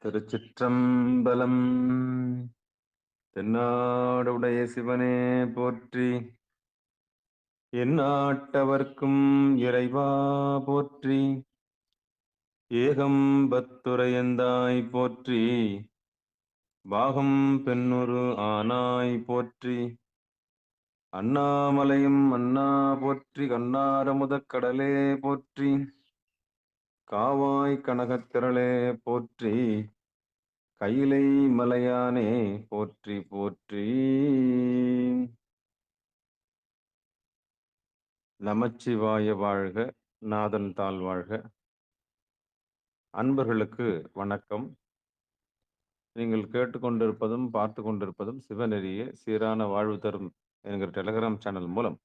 திருச்சிற்றம்பலம். தென்னாடுடைய சிவனே போற்றி, எந்நாட்டவர்க்கும் இறைவா போற்றி, ஏகம்பத்துரையந்தாய் போற்றி, பாகம் பெண்ணுரு ஆனாய் போற்றி, அண்ணாமலையும் அண்ணா போற்றி, கண்ணாரமுதக் கடலே போற்றி, காவாய் கனகத்திரளே போற்றி, கையிலை மலையானே போற்றி போற்றி. நமச்சிவாய வாழ்க, நாதன் தாள் வாழ்க. அன்பர்களுக்கு வணக்கம். நீங்கள் கேட்டுக்கொண்டிருப்பதும் பார்த்து கொண்டிருப்பதும் சிவநெறிய சீரான வாழ்வு தரும் என்கிற டெலிகிராம் சேனல் மூலம்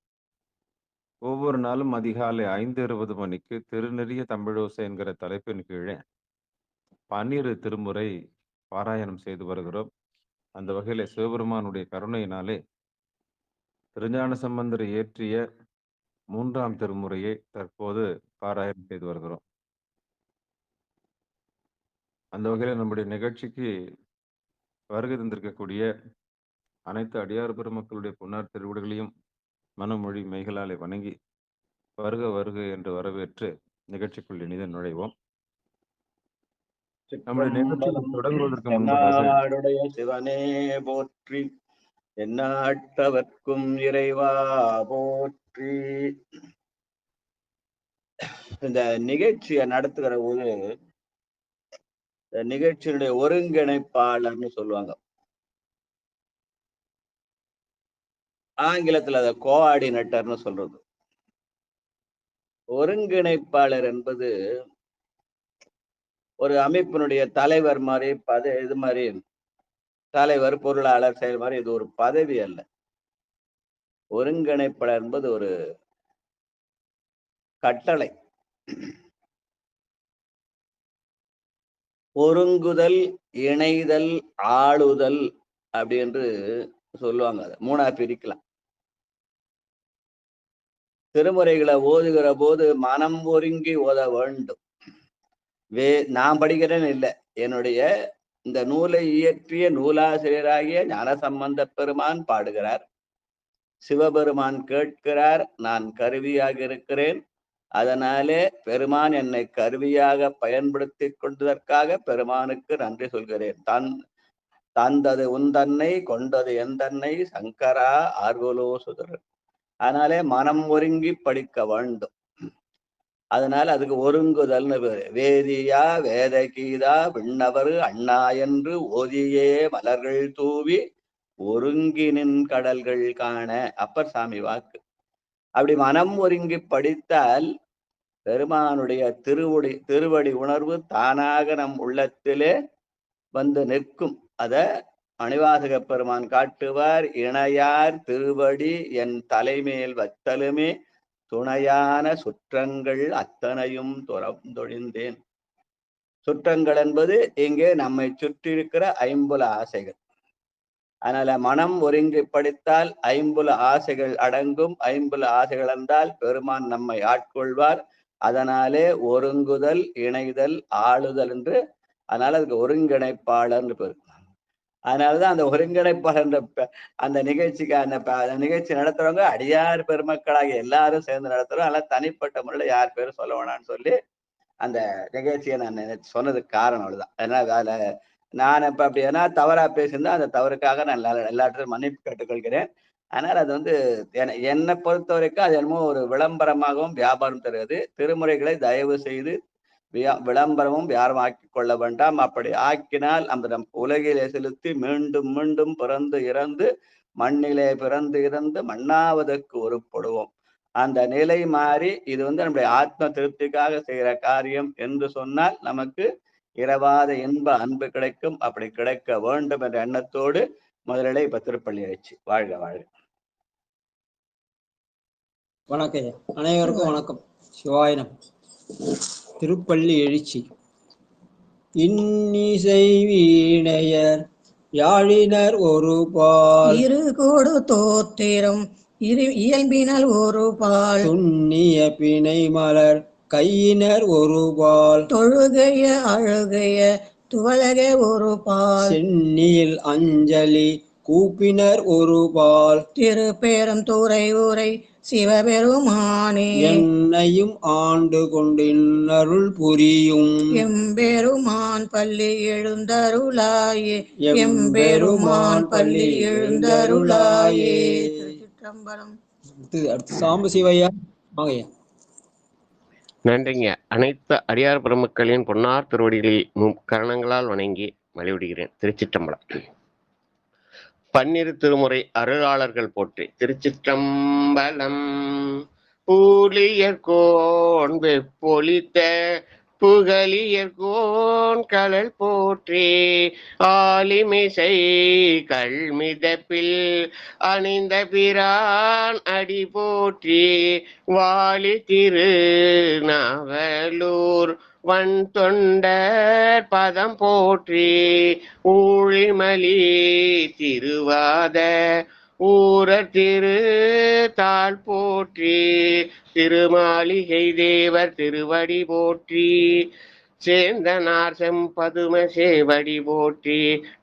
ஒவ்வொரு நாளும் அதிகாலை 5:20 மணிக்கு திருநெறிய தமிழோசை என்கிற தலைப்பின் கீழே 12 திருமுறை பாராயணம் செய்து வருகிறோம். அந்த வகையில சிவபெருமானுடைய கருணையினாலே திருஞான சம்பந்தர் இயற்றிய 3ஆம் திருமுறையை தற்போது பாராயணம் செய்து வருகிறோம். அந்த வகையில் நம்முடைய நிகழ்ச்சிக்கு வருகை தந்திருக்கக்கூடிய அனைத்து அடியார் பெருமக்களுடைய பொன்னார் திருவிடுகளையும் மனமொழி மெய்களாலே வணங்கி வருக வருக என்று வரவேற்று நிகழ்ச்சிக்குள் இனிதன் நுழைவோம். நம்முடைய நிகழ்ச்சியை தொடங்குவதற்கு முன்பதாக சிவனே போற்றி, எந்நாட்டவர்க்கும் இறைவா போற்றி. இந்த நிகழ்ச்சியை நடத்துகிற போது இந்த நிகழ்ச்சியினுடைய ஒருங்கிணைப்பாளர்னு சொல்லுவாங்க. ஆங்கிலத்துல அதை கோஆர்டினேட்டர்னு சொல்றது. ஒருங்கிணைப்பாளர் என்பது ஒரு அமைப்பினுடைய தலைவர் மாதிரி இது மாதிரி தலைவர், பொருளாளர், செயல் மாதிரி இது ஒரு பதவி அல்ல. ஒருங்கிணைப்பாளர் என்பது ஒரு கட்டளை. ஒருங்குதல், இணைதல், ஆளுதல் அப்படி என்று சொல்லுவாங்க. அதை 3ஆ பிரிக்கலாம். திருமுறைகளை ஓதுகிற போது மனம் ஒருங்கி ஓத வேண்டும். நான் படிக்கிறேன்னு இல்லை, என்னுடைய இந்த நூலை இயற்றிய நூலாசிரியராகிய ஞானசம்பந்த பெருமான் பாடுகிறார், சிவபெருமான் கேட்கிறார், நான் கருவியாக இருக்கிறேன். அதனாலே பெருமான் என்னை கருவியாக பயன்படுத்தி கொண்டதற்காக பெருமானுக்கு நன்றி சொல்கிறேன். தந்தது உந்தன்னை, கொண்டது எந்தன்னை, சங்கரா ஆர்வலோ சுதர். அதனாலே மனம் ஒருங்கி படிக்க வேண்டும். அதனால அதுக்கு ஒருங்குதல்னு பேரு. வேதியா வேதகீதா விண்ணவர் அண்ணா என்று ஓதியே மலர்கள் தூவி ஒருங்கினின் கடல்கள் காண, அப்பர் சாமி வாக்கு. அப்படி மனம் ஒருங்கி படித்தால் பெருமானுடைய திருவடி உணர்வு தானாக நம் உள்ளத்திலே வந்து நிற்கும். அத மணிவாசக பெருமான் காட்டுவார். இணையார் திருவடி என் தலைமேல் வத்தலுமே, துணையான சுற்றங்கள் அத்தனையும் துறந்தொழிந்தேன். சுற்றங்கள் என்பது இங்கே நம்மை சுற்றி இருக்கிற 50 ஆசைகள். அதனால மனம் ஒருங்கி படித்தால் 50 ஆசைகள் அடங்கும். 50 ஆசைகள் என்றால் பெருமான் நம்மை ஆட்கொள்வார். அதனாலே ஒருங்குதல், இணைதல், ஆளுதல் என்று, அதனால அதுக்கு ஒருங்கிணைப்பாளர்னு பேர். அதனாலதான் அந்த ஒருங்கிணைப்பாளர் அந்த நிகழ்ச்சிக்கு அந்த நிகழ்ச்சி நடத்துறவங்க அடியார் பெருமக்களாக எல்லாரும் சேர்ந்து நடத்துறோம். அதனால தனிப்பட்ட முறையில் யார் பேரும் சொல்ல வேணாம்னு சொல்லி அந்த நிகழ்ச்சியை நான் சொன்னதுக்கு காரணம் அவ்வளவுதான். ஏன்னா வேலை நான் இப்ப அப்படி ஏன்னா தவறா பேசியிருந்தா அந்த தவறுக்காக நான் எல்லாத்தையும் மன்னிப்பு கேட்டுக்கொள்கிறேன். அதனால அது என்னை பொறுத்த வரைக்கும் அது என்னமோ ஒரு விளம்பரமாகவும் வியாபாரம் தருவது. திருமுறைகளை தயவு செய்து விளம்பரமும் யாரும் ஆக்கி கொள்ள வேண்டாம். அப்படி ஆக்கினால் அந்த நம் உலகிலே செலுத்தி மீண்டும் மீண்டும் பிறந்து இறந்து மண்ணிலே பிறந்து இறந்து மண்ணாவதற்கு உருப்படுவோம். அந்த நிலை மாறி இது நம்முடைய ஆத்ம திருப்திக்காக செய்கிற காரியம் என்று சொன்னால் நமக்கு இரவாத இன்ப அன்பு கிடைக்கும். அப்படி கிடைக்க வேண்டும் என்ற எண்ணத்தோடு முதலிலே இப்ப திருப்பள்ளி எழுச்சி. வாழ்க வாழ்க. வணக்கம், அனைவருக்கும் வணக்கம். சிவாயினம். திருப்பள்ளி எழுச்சி. இன்னிசை வீணையர் யாழினர் ஒரு பால், இரு கோடு தோத்திரம் இயல்பினர் ஒரு பால், துண்ணிய பிணை மலர் கையினர் ஒரு பால், தொழுகைய அழுகைய துவலகே ஒரு பால். சென்னியில் அஞ்சலி கூப்பினர் ஒரு பால். திருப்பெருந்துறை உரை சிவபெருமானே. என்னையும் ஆண்டு கொண்டு இன்னருள் புரியும். எம்பெருமான் பள்ளி எழுந்தருளாயே. எம்பெருமான் பள்ளி எழுந்தருளாயே. திருச்சிற்றம்பலம். அடுத்து சாம்பு சிவையா வாங்கய்யா. நன்றிங்க. அனைத்து அடியார் பெருமக்களின் பொன்னார் திருவடிகளில் கரணங்களால் வணங்கி வழிவிடுகிறேன். திருச்சிற்றம்பலம். பன்னிரு திருமுறை அருளாளர்கள் போற்றி. திருச்சிற்றம்பலம். பூலியர்கோன் வெப்பொலித்த புகழியர்கோன் கழல் போற்றி. ஆலிமிசை கல்மிதப்பில் அணிந்த பிரான் அடி போற்றி. வாலி திரு நாவலூர் வன் தொண்டர் பதம் போற்றி. ஊழிமலி திருவாத ஊரர் திரு தாள் போற்றி. திருமாளிகை தேவர் திருவடி போற்றி. சேந்தனார் செம்பதும சேவடி போற்றி.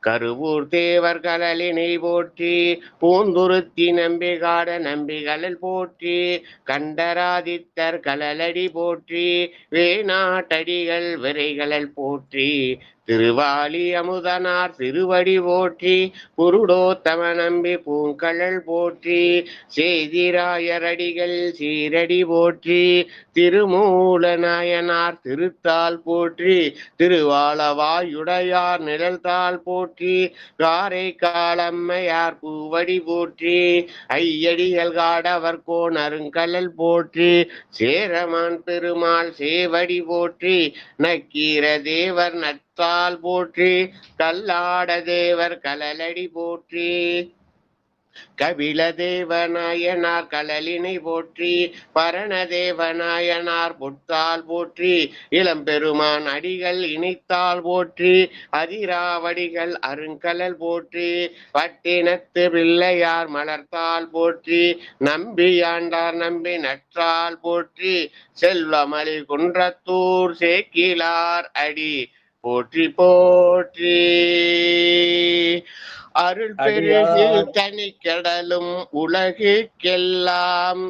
கருவூர் தேவர் கழலினை போற்றி. பூந்துருத்தி நம்பிகாட நம்பிகளல் போற்றி. கண்டராதித்தர் கழலடி போற்றி. வேணாட்டடிகள் விரைகளல் போற்றி. திருவாலி அமுதனார் திருவடி போற்றி. குருடோத்தம நம்பி பூங்கழல் போற்றி. சேதிராயரடிகள் சீரடி போற்றி. திருமூல நாயனார் திருத்தால் போற்றி. திருவாளவாயுடையார் நிழல்தாள் போற்றி. காரை காலம்மையார் பூவடி போற்றி. ஐயடிகள் காடவர் கோன் அருங்கலல் போற்றி. சேரமான் பெருமாள் சேவடி போற்றி. நக்கீர தேவர் நத்தால் போற்றி. கல்லாட தேவர் கழலடி போற்றி. கபில தேவநாயனார் கழலினை போற்றி. பரணதேவநாயனார் பொத்தால் போற்றி. இளம்பெருமான் அடிகள் இணைத்தால் போற்றி. அதிராவடிகள் அருங்கலல் போற்றி. பட்டினத்து பிள்ளையார் மலர்த்தால் போற்றி. நம்பியாண்டார் நம்பி நற்றால் போற்றி. செல்வமலி குன்றத்தூர் சேக்கிலார் அடி போற்றி போற்றி. அருள் பெருகு தனிக்கடலும் உலகுக்கெல்லாம்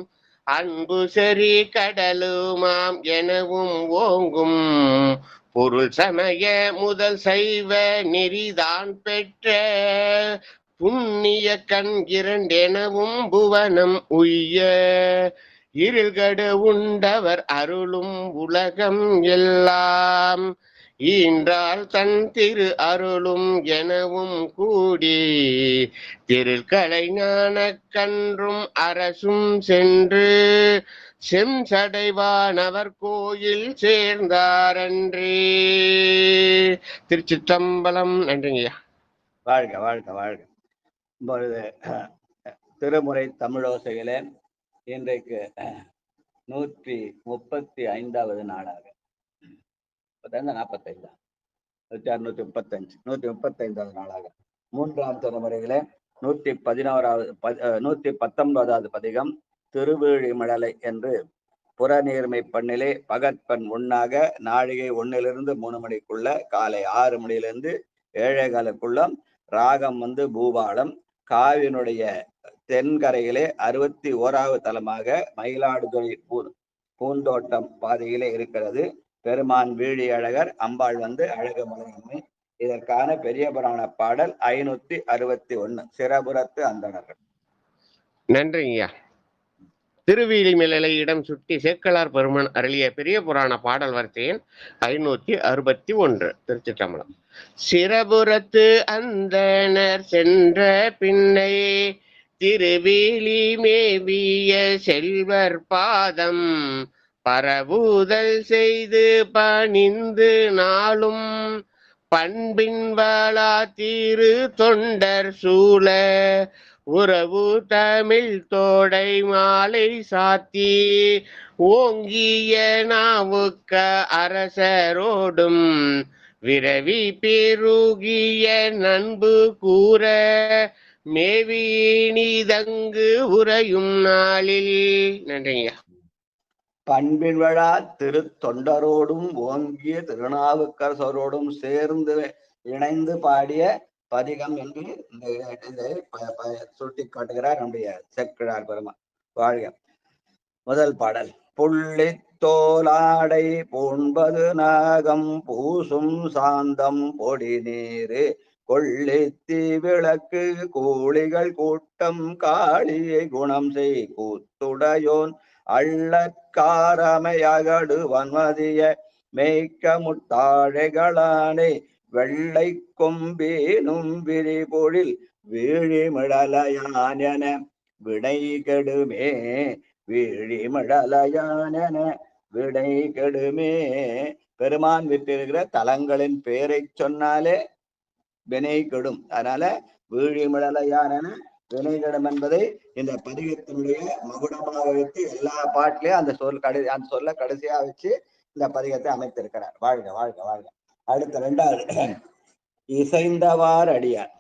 அன்பு சரி கடலுமாம் எனவும் ஓங்கும். பொருள் சமய முதல் சைவ நெறிதான் பெற்ற புண்ணிய கண் இரண்டெனவும் புவனம் உய்ய. இருள்கட உண்டவர் அருளும் உலகம் எல்லாம் ஈன்றால் தன் திரு அருளும் எனவும் கூடி. திருக்கலை ஞான கன்றும் அரசும் சென்று செம்சடைவானவர் கோயில் சேர்ந்தாரன்றே. திருச்சிற்றம்பலம். நன்றிங்கய்யா. வாழ்க வாழ்க வாழ்க. இப்பொழுது திருமுறை தமிழோசைகளே இன்றைக்கு 135வது நாளாக 45 135வது நாளாக மூன்றாம் திருமுறைகளே 119வது பதிகம் திருவேழிமழலை என்று புறநீர்மை பண்ணிலே பகற்பன் உண்ணாக நாழிகை 1 to 3 மணிக்குள்ள காலை 6 மணியிலிருந்து 7:15 ராகம் பூபாலம். காவினுடைய தென்கரையிலே 61வது தலமாக மயிலாடுதுறை பூந்தோட்டம் பாதையிலே இருக்கிறது. பெருமான் வீழி அழகர், அம்பாள் அழகுமலையம்மை. இதற்கான பெரிய புராண பாடல் 561 சிறபுரத்து அந்தணர்கள். நன்றிங்கய்யா. திருவேழிமழலை இடம் சுட்டி சேக்கலார் பெருமான் அருளிய பெரிய புராண பாடல் வரிசையின் 561. திருச்சிற்றம்பலம். சிறபுரத்து அந்தணர் சென்ற பின்னை திருவேலி மேவிய செல்வர் பாதம் பரவுதல் செய்து பணிந்து நாளும் பண்பின் வளா திரு தொண்டர் சூழ உறவு தமிழ் தோடை மாலை சாத்தி ஓங்கிய நாவுக்க அரசரோடும் விரவி பெருகிய நண்பு கூற மேவி நீதங்கு உறையும் நாளில். நன்றிங்க. பண்பின் விழா திருத்தொண்டரோடும் ஓங்கிய திருநாவுக்கரசரோடும் சேர்ந்து இணைந்து பாடிய பதிகம் என்று இதை சுட்டி காட்டுகிறார் நம்முடைய செக்கிழார் பெருமான். வாழ்க. முதல் பாடல். புள்ளி தோலாடை பூண்பது நாகம் பூசும் சாந்தம் பொடி நீரு கொள்ளித்தி விளக்கு கூலிகள் கூட்டம் காளியை குணம் செய் கூத்துடையோன் அள்ளற்காரமையகடு வன்மதிய மேய்க்க முத்தாழைகளானே வெள்ளை கொம்பேனும் விரிபொழில் வீழிமிழலையான் என விடை கெடுமே வீழிமிழலையான் என விடை கெடுமே. பெருமான் விட்டிருக்கிற தலங்களின் பெயரை சொன்னாலே வினை கெடும். அதனால வீழிமிழலையான் என வினை கெடும் என்பதை இந்த பதிகத்தினுடைய மகுடமாக வைத்து எல்லா பாட்டிலையும் அந்த சொல்ல கடைசியா வச்சு இந்த பதிகத்தை அமைத்திருக்கிறார். வாழ்க வாழ்க வாழ்க. அடுத்த இரண்டாவது இசைந்தவார் அடியார்.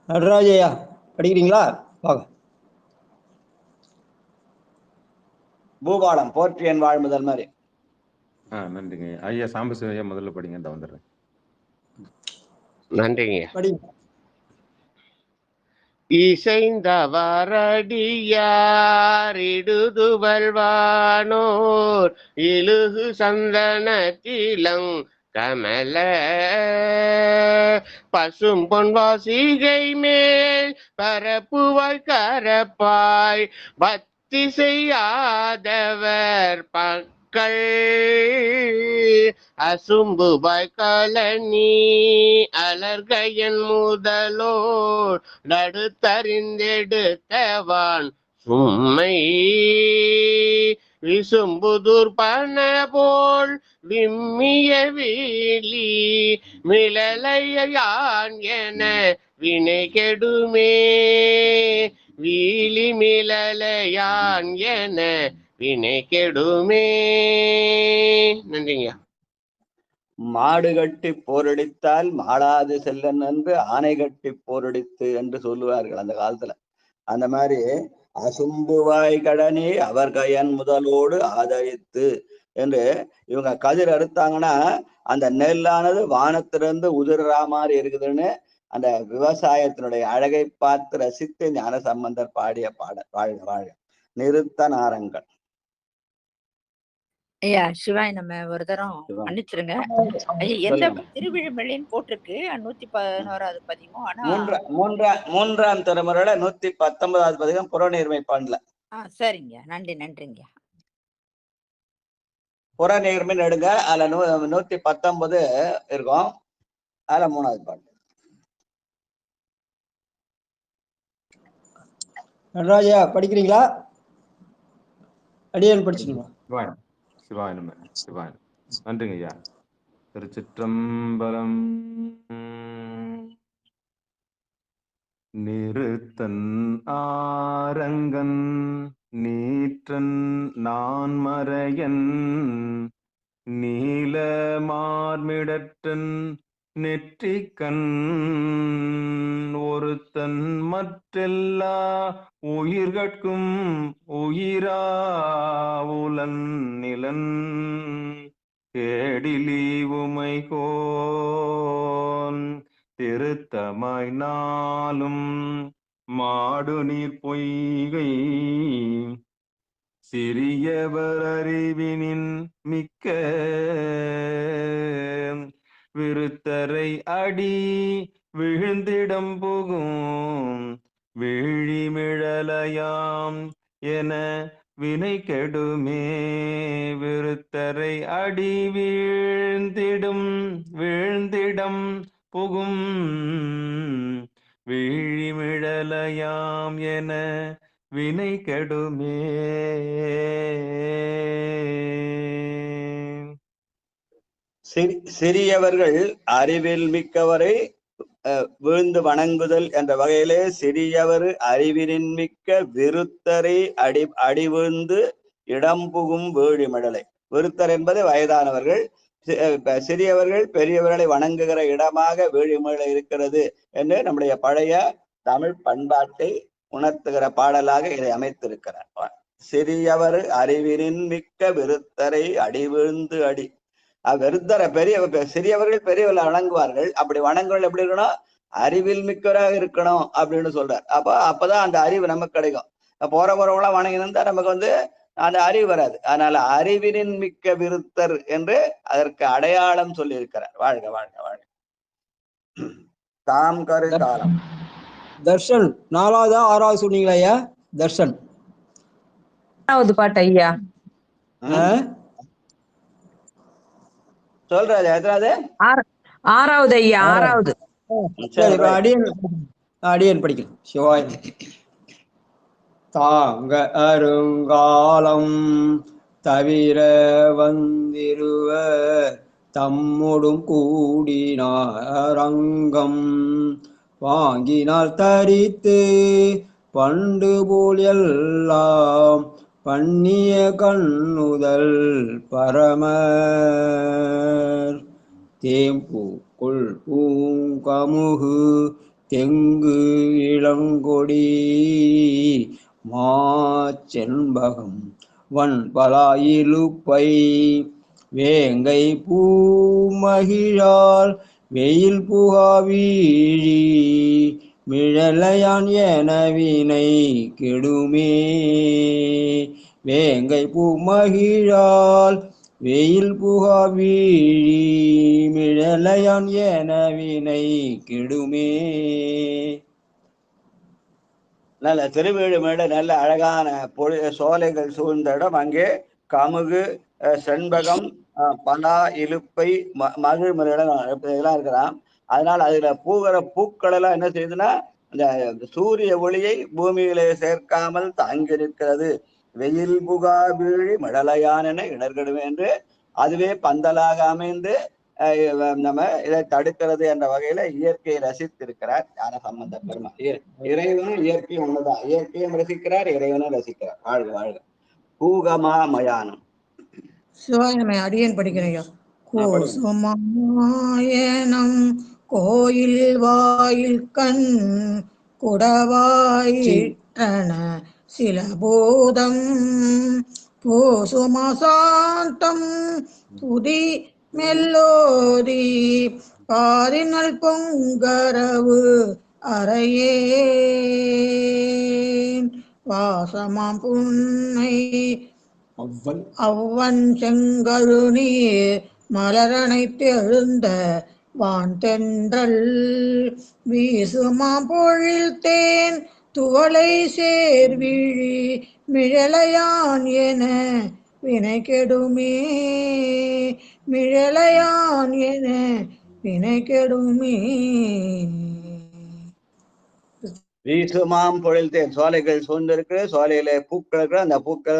நடராஜையா படிக்கிறீங்களா? வாங்க. பூபாலம் போற்றியன் வாழ் முதல் மாதிரி. நன்றிங்க ஐயா. சாம்பசிவையா முதல்ல படிங்க, இந்த வந்துடுறேன். நன்றிங்க. படிங்க. இசைந்தவரடியாரிடுதுவல்வானோர் இழுகு சந்தனத்திலங் கமல பசும் பொன்வாசிகை மேல் பரப்புவாய் கரப்பாய் பக்தி செய்யாதவர் பக்கள் அசும்புபாய் கலனி அலர்கையன் முதலோர் நடுத்தறிந்தெடுத்தவான் சும்மை விசும்புதூர் பன போல் விம்மிய வீலி மிளலையான் என வினை கெடுமே வீலி மிளலையான் என வினை கெடுமே. நன்றிங்க. மாடு கட்டி போரடித்தால் மாளாது செல்லன் என்று ஆணை கட்டி போரடித்து என்று சொல்லுவார்கள் அந்த காலத்துல. அந்த மாதிரி அசும்புவாய் கடனே அவர் கையன் முதலோடு ஆதரித்து என்று இவங்க கதிர் அறுத்தாங்கன்னா அந்த நெல்லானது வானத்திலிருந்து உதிர்றா மாதிரி இருக்குதுன்னு அந்த விவசாயத்தினுடைய அழகை பார்த்து ரசித்து ஞான சம்பந்தர் பாடிய பாடல். வாழ்க வாழ்க. நிறுத்த நாரங்கள். ஐயா சிவாய், நம்ம ஒரு தரம் மன்னிச்சிருங்க. எந்த திருவிழிமலைன்னு போட்டிருக்கு 111வது பதிகம். ஆனா மூன்றாம் திருமுறையில 119வது பதிகம் புறநீர்மை பாடல. சரிங்க, நன்றி நன்றிங்க. புறநீர்மை நெடுங்க அதுல 119 இருக்கும். அதுல 3வது பாடல். நடராஜா படிக்கிறீங்களா? அடியான் படிச்சுங்களா? சிவாய நம சிவாய. நன்றிங்க ஐயா. திருச்சிற்றம்பலம். நிறுத்தன் ஆரங்கன் நீற்றன் நான்மறையன் நீல மார்மிடற்றன் நெற்றிக்கண் ஒருத்தன் மற்றெல்லா உயிர்கட்கும் உயிராவுலன் நிலன் கேடிலி உமைகோன் திருத்தமாய் நாளும் மாடு நீர் பொய்கை சிறியவர் அறிவினின் மிக்க விருத்தரை அடி விழுந்திடம் புகும் விழிமிழலையாம் என வினை கெடுமே விருத்தரை அடி வீழ்ந்திடம் புகும் விழிமிழலையாம் என வினை கெடுமே. சிறியவர்கள் அறிவில் மிக்கவரை வீழ்ந்து வணங்குதல் என்ற வகையிலே சிறியவர் அறிவினின் மிக்க விருத்தரை அடிவிழுந்து இடம் புகும் வீழிமிழலை. விருத்தர் என்பது வயதானவர்கள். சிறியவர்கள் பெரியவர்களை வணங்குகிற இடமாக வீழிமிழலை இருக்கிறது என்று நம்முடைய பழைய தமிழ் பண்பாட்டை உணர்த்துகிற பாடலாக இதை அமைத்திருக்கிறார். சிறியவர் அறிவினின் மிக்க விருத்தரை அடி விழுந்து அடி. விருத்தரை சிறியவர்கள் பெரியவர்கள் வணங்குவார்கள். அப்படி வணங்குவர்கள் எப்படி இருக்கணும்? அறிவில் மிக்கவராக இருக்கணும் அப்படின்னு சொல்றார். அப்பதான் அந்த அறிவு நமக்கு கிடைக்கும். போறவங்களாம் வணங்கினா நமக்கு அந்த அறிவு வராது. அதனால அறிவினின் மிக்க விருத்தர் என்று அதற்கு அடையாளம் சொல்லி இருக்கிறார். வாழ்க வாழ்க வாழ்க. தாம் கரு காலம். தர்ஷன் 4வது 6வது சொன்னீங்களா ஐயா? தர்ஷன் 6வது பாட்டு ஐயா. சொல்றாரு எத்தனாவது? 6வது ஐயா. 6வது. சரி, அடியன் படிக்கிறேன். சிவாய். தாங்க அருங்காலம் தவிர வந்திருவ தம்முடும் கூடினாரங்கம் வாங்கினால் தரித்து பண்டு போல் எல்லாம் பண்ணிய கண்ணுதல் பரமர் தேம்பூக்குள் பூங்கமுகு தெங்கு இளங்கொடி மாச்செண்பகம் வன்பலாயிலுப்பை வேங்கை பூமகிழால் வெயில் புகா வீழி மிழலையான் எனவினை கெடுமே. வேங்கை பூமகிழால் வெயில் புகா வீழி மிழலையான் எனவினை கெடுமே. நல்ல திருவேழுமேடு நல்ல அழகான சோலைகள் சூழ்ந்த இடம். அங்கே கமுகு, செண்பகம், பலா, இலுப்பை, மகிழ்மலை இதெல்லாம் இருக்கிறான். அதனால அதுல பூக்கள் எல்லாம் என்ன செய்யுதுன்னா இந்த சூரிய ஒளியை பூமியிலே சேர்க்காமல் தாங்கி நிற்கிறது. வெயில் புகா வீழி மழலையான் என இடர்கெடுமே என்று அதுவே பந்தலாக அமைந்து நம்ம இதை தடுக்கிறது என்ற வகையில இயற்கையை ரசித்திருக்கிறார் ஞான சம்பந்த பெருமாள். இறைவனும் இயற்கையும் ஒண்ணுதான். இயற்கையும் ரசிக்கிறார், இறைவனும் ரசிக்கிறார். வாழ்க வாழ்க. கூகமா மயானம். சிவாயனமே அடியேன் படிக்கிறேன். கோசுமாயனம் கோயில் வாயில் கண் குடவாயிற்றன சில போதம் போசுமசாந்தம் துதி மெல்லோதி பாரினல் பொங்கரவு அறையேன் வாசமாம் புன்னை அவ்வன் செங்கழு நீர் மலரணைத்து எழுந்த வான் தென்றல் வீசுமாம் பொழில் தேன் துவளை சேர்விழி மிழலையான் என வினை கெடுமே. மிழலையான் என வினை கெடுமே. வீசுமாம் பொழில் தேன். சோலைகள் சூழ்ந்திருக்கு, சோலையில பூக்கள் இருக்கிற, அந்த பூக்கள்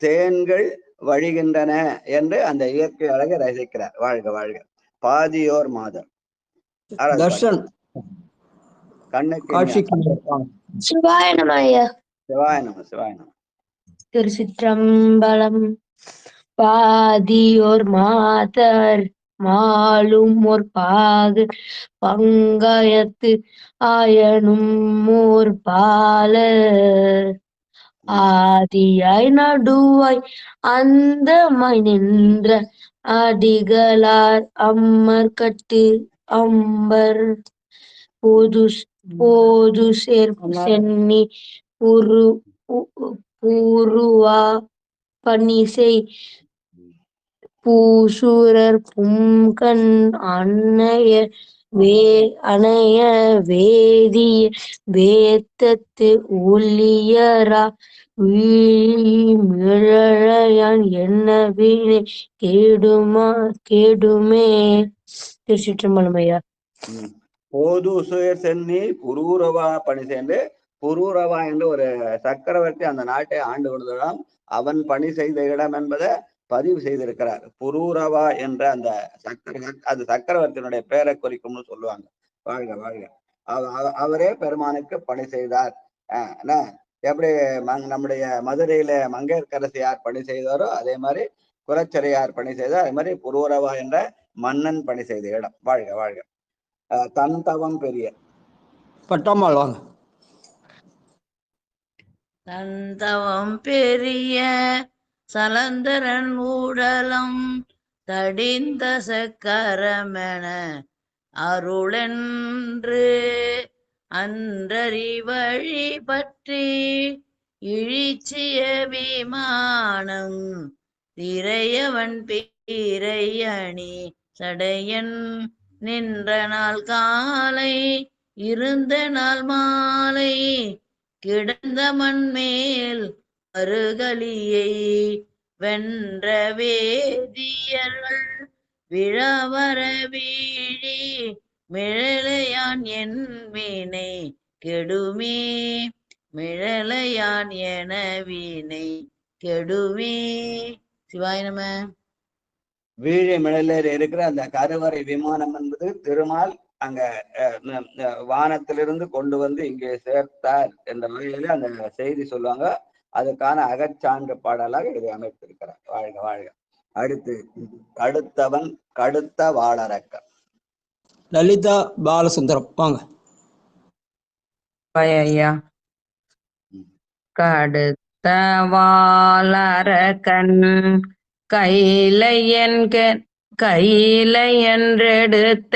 தேன்கள் வழிகின்றன என்று அந்த இயற்கை அழகை ரசிக்கிறார். வாழ்க வாழ்க. பாதியோர் மாதம். தர்ஷன் கண்ணுக்கு சிவாய நம ஐயா. சிவாய நம சிவாய நம. திருச்சிற்றம்பலம். பாதியோர் மாதர் மாலும் ஓர் பாகு பங்காயத்து ஆயனும் ஓர் பாலர் ஆதியாய் நடுவாய் அந்தமாய் நின்ற அடிகளார் அம்மர் கட்டு அம்பர் போது சேர்ப்பு சென்னி பூருவா பணிசை பூசூரர் பும்கண் அணைய வேதிய வேத்தத்து ஒளியரா மிழலையான் என்ன வீணை கேடுமே. திருச்சிற்றம்பலம் ஐயா. போதுசுயர் சென்னி புரூரவா பணி சேர்ந்து, புரூரவா என்று ஒரு சக்கரவர்த்தி அந்த நாட்டை ஆண்டு கொண்டதாம். அவன் பணி செய்த இடம் என்பதை பதிவு செய்திருக்கிறார். புரூரவா என்ற அந்த அது சக்கரவர்த்தியினுடைய பெயரை குறிக்கும்னு சொல்லுவாங்க. வாழ்க வாழ்க. அவரே பெருமானுக்கு பணி செய்தார். எப்படி நம்முடைய மதுரையில மங்கையர்க்கரசியார் பணி செய்தாரோ அதே மாதிரி குலச்சிறையார் பணி செய்தார். அதே மாதிரி புரூரவா என்ற மன்னன் பணி செய்த இடம். வாழ்க வாழ்க. தன் தவம் பெரிய. பட்டாம்பாள் வாங்க. தந்தவம் பெரிய சலந்தரன் ஊடலம் தடிந்த சக்கரமென அருளென்று அன்றறி வழி பற்றி இழிச்சிய விமானம் திரையவன் பீரையணி சடையன் நின்ற நாள் காலை இருந்த நாள் மாலை கிடந்த மண்மேல் அருகலியை வென்ற வேதியர்கள் விழவர வீழி மிழலையான் என் வினை கெடுமே மிழலையான் என வினை கெடுமே. சிவாய நம. வீழி மிழலையில் இருக்கிற அந்த கருவறை விமானம் என்பது திருமால் அங்க வானத்திலிருந்து கொண்டு வந்து இங்கே சேர்த்தார் என்ற வகையில அந்த செய்தி சொல்லுவாங்க. அதுக்கான அகச்சான்று பாடலாக இதை அமைத்திருக்கிறார். வாழ்க வாழ்க. அடுத்து அடுத்தவன் கடுத்த வாழறக்க லலிதா பாலசுந்தரம் வாங்க. ஐயா. கடுத்த வாழறக்கன் கையிலையென்றெடுத்த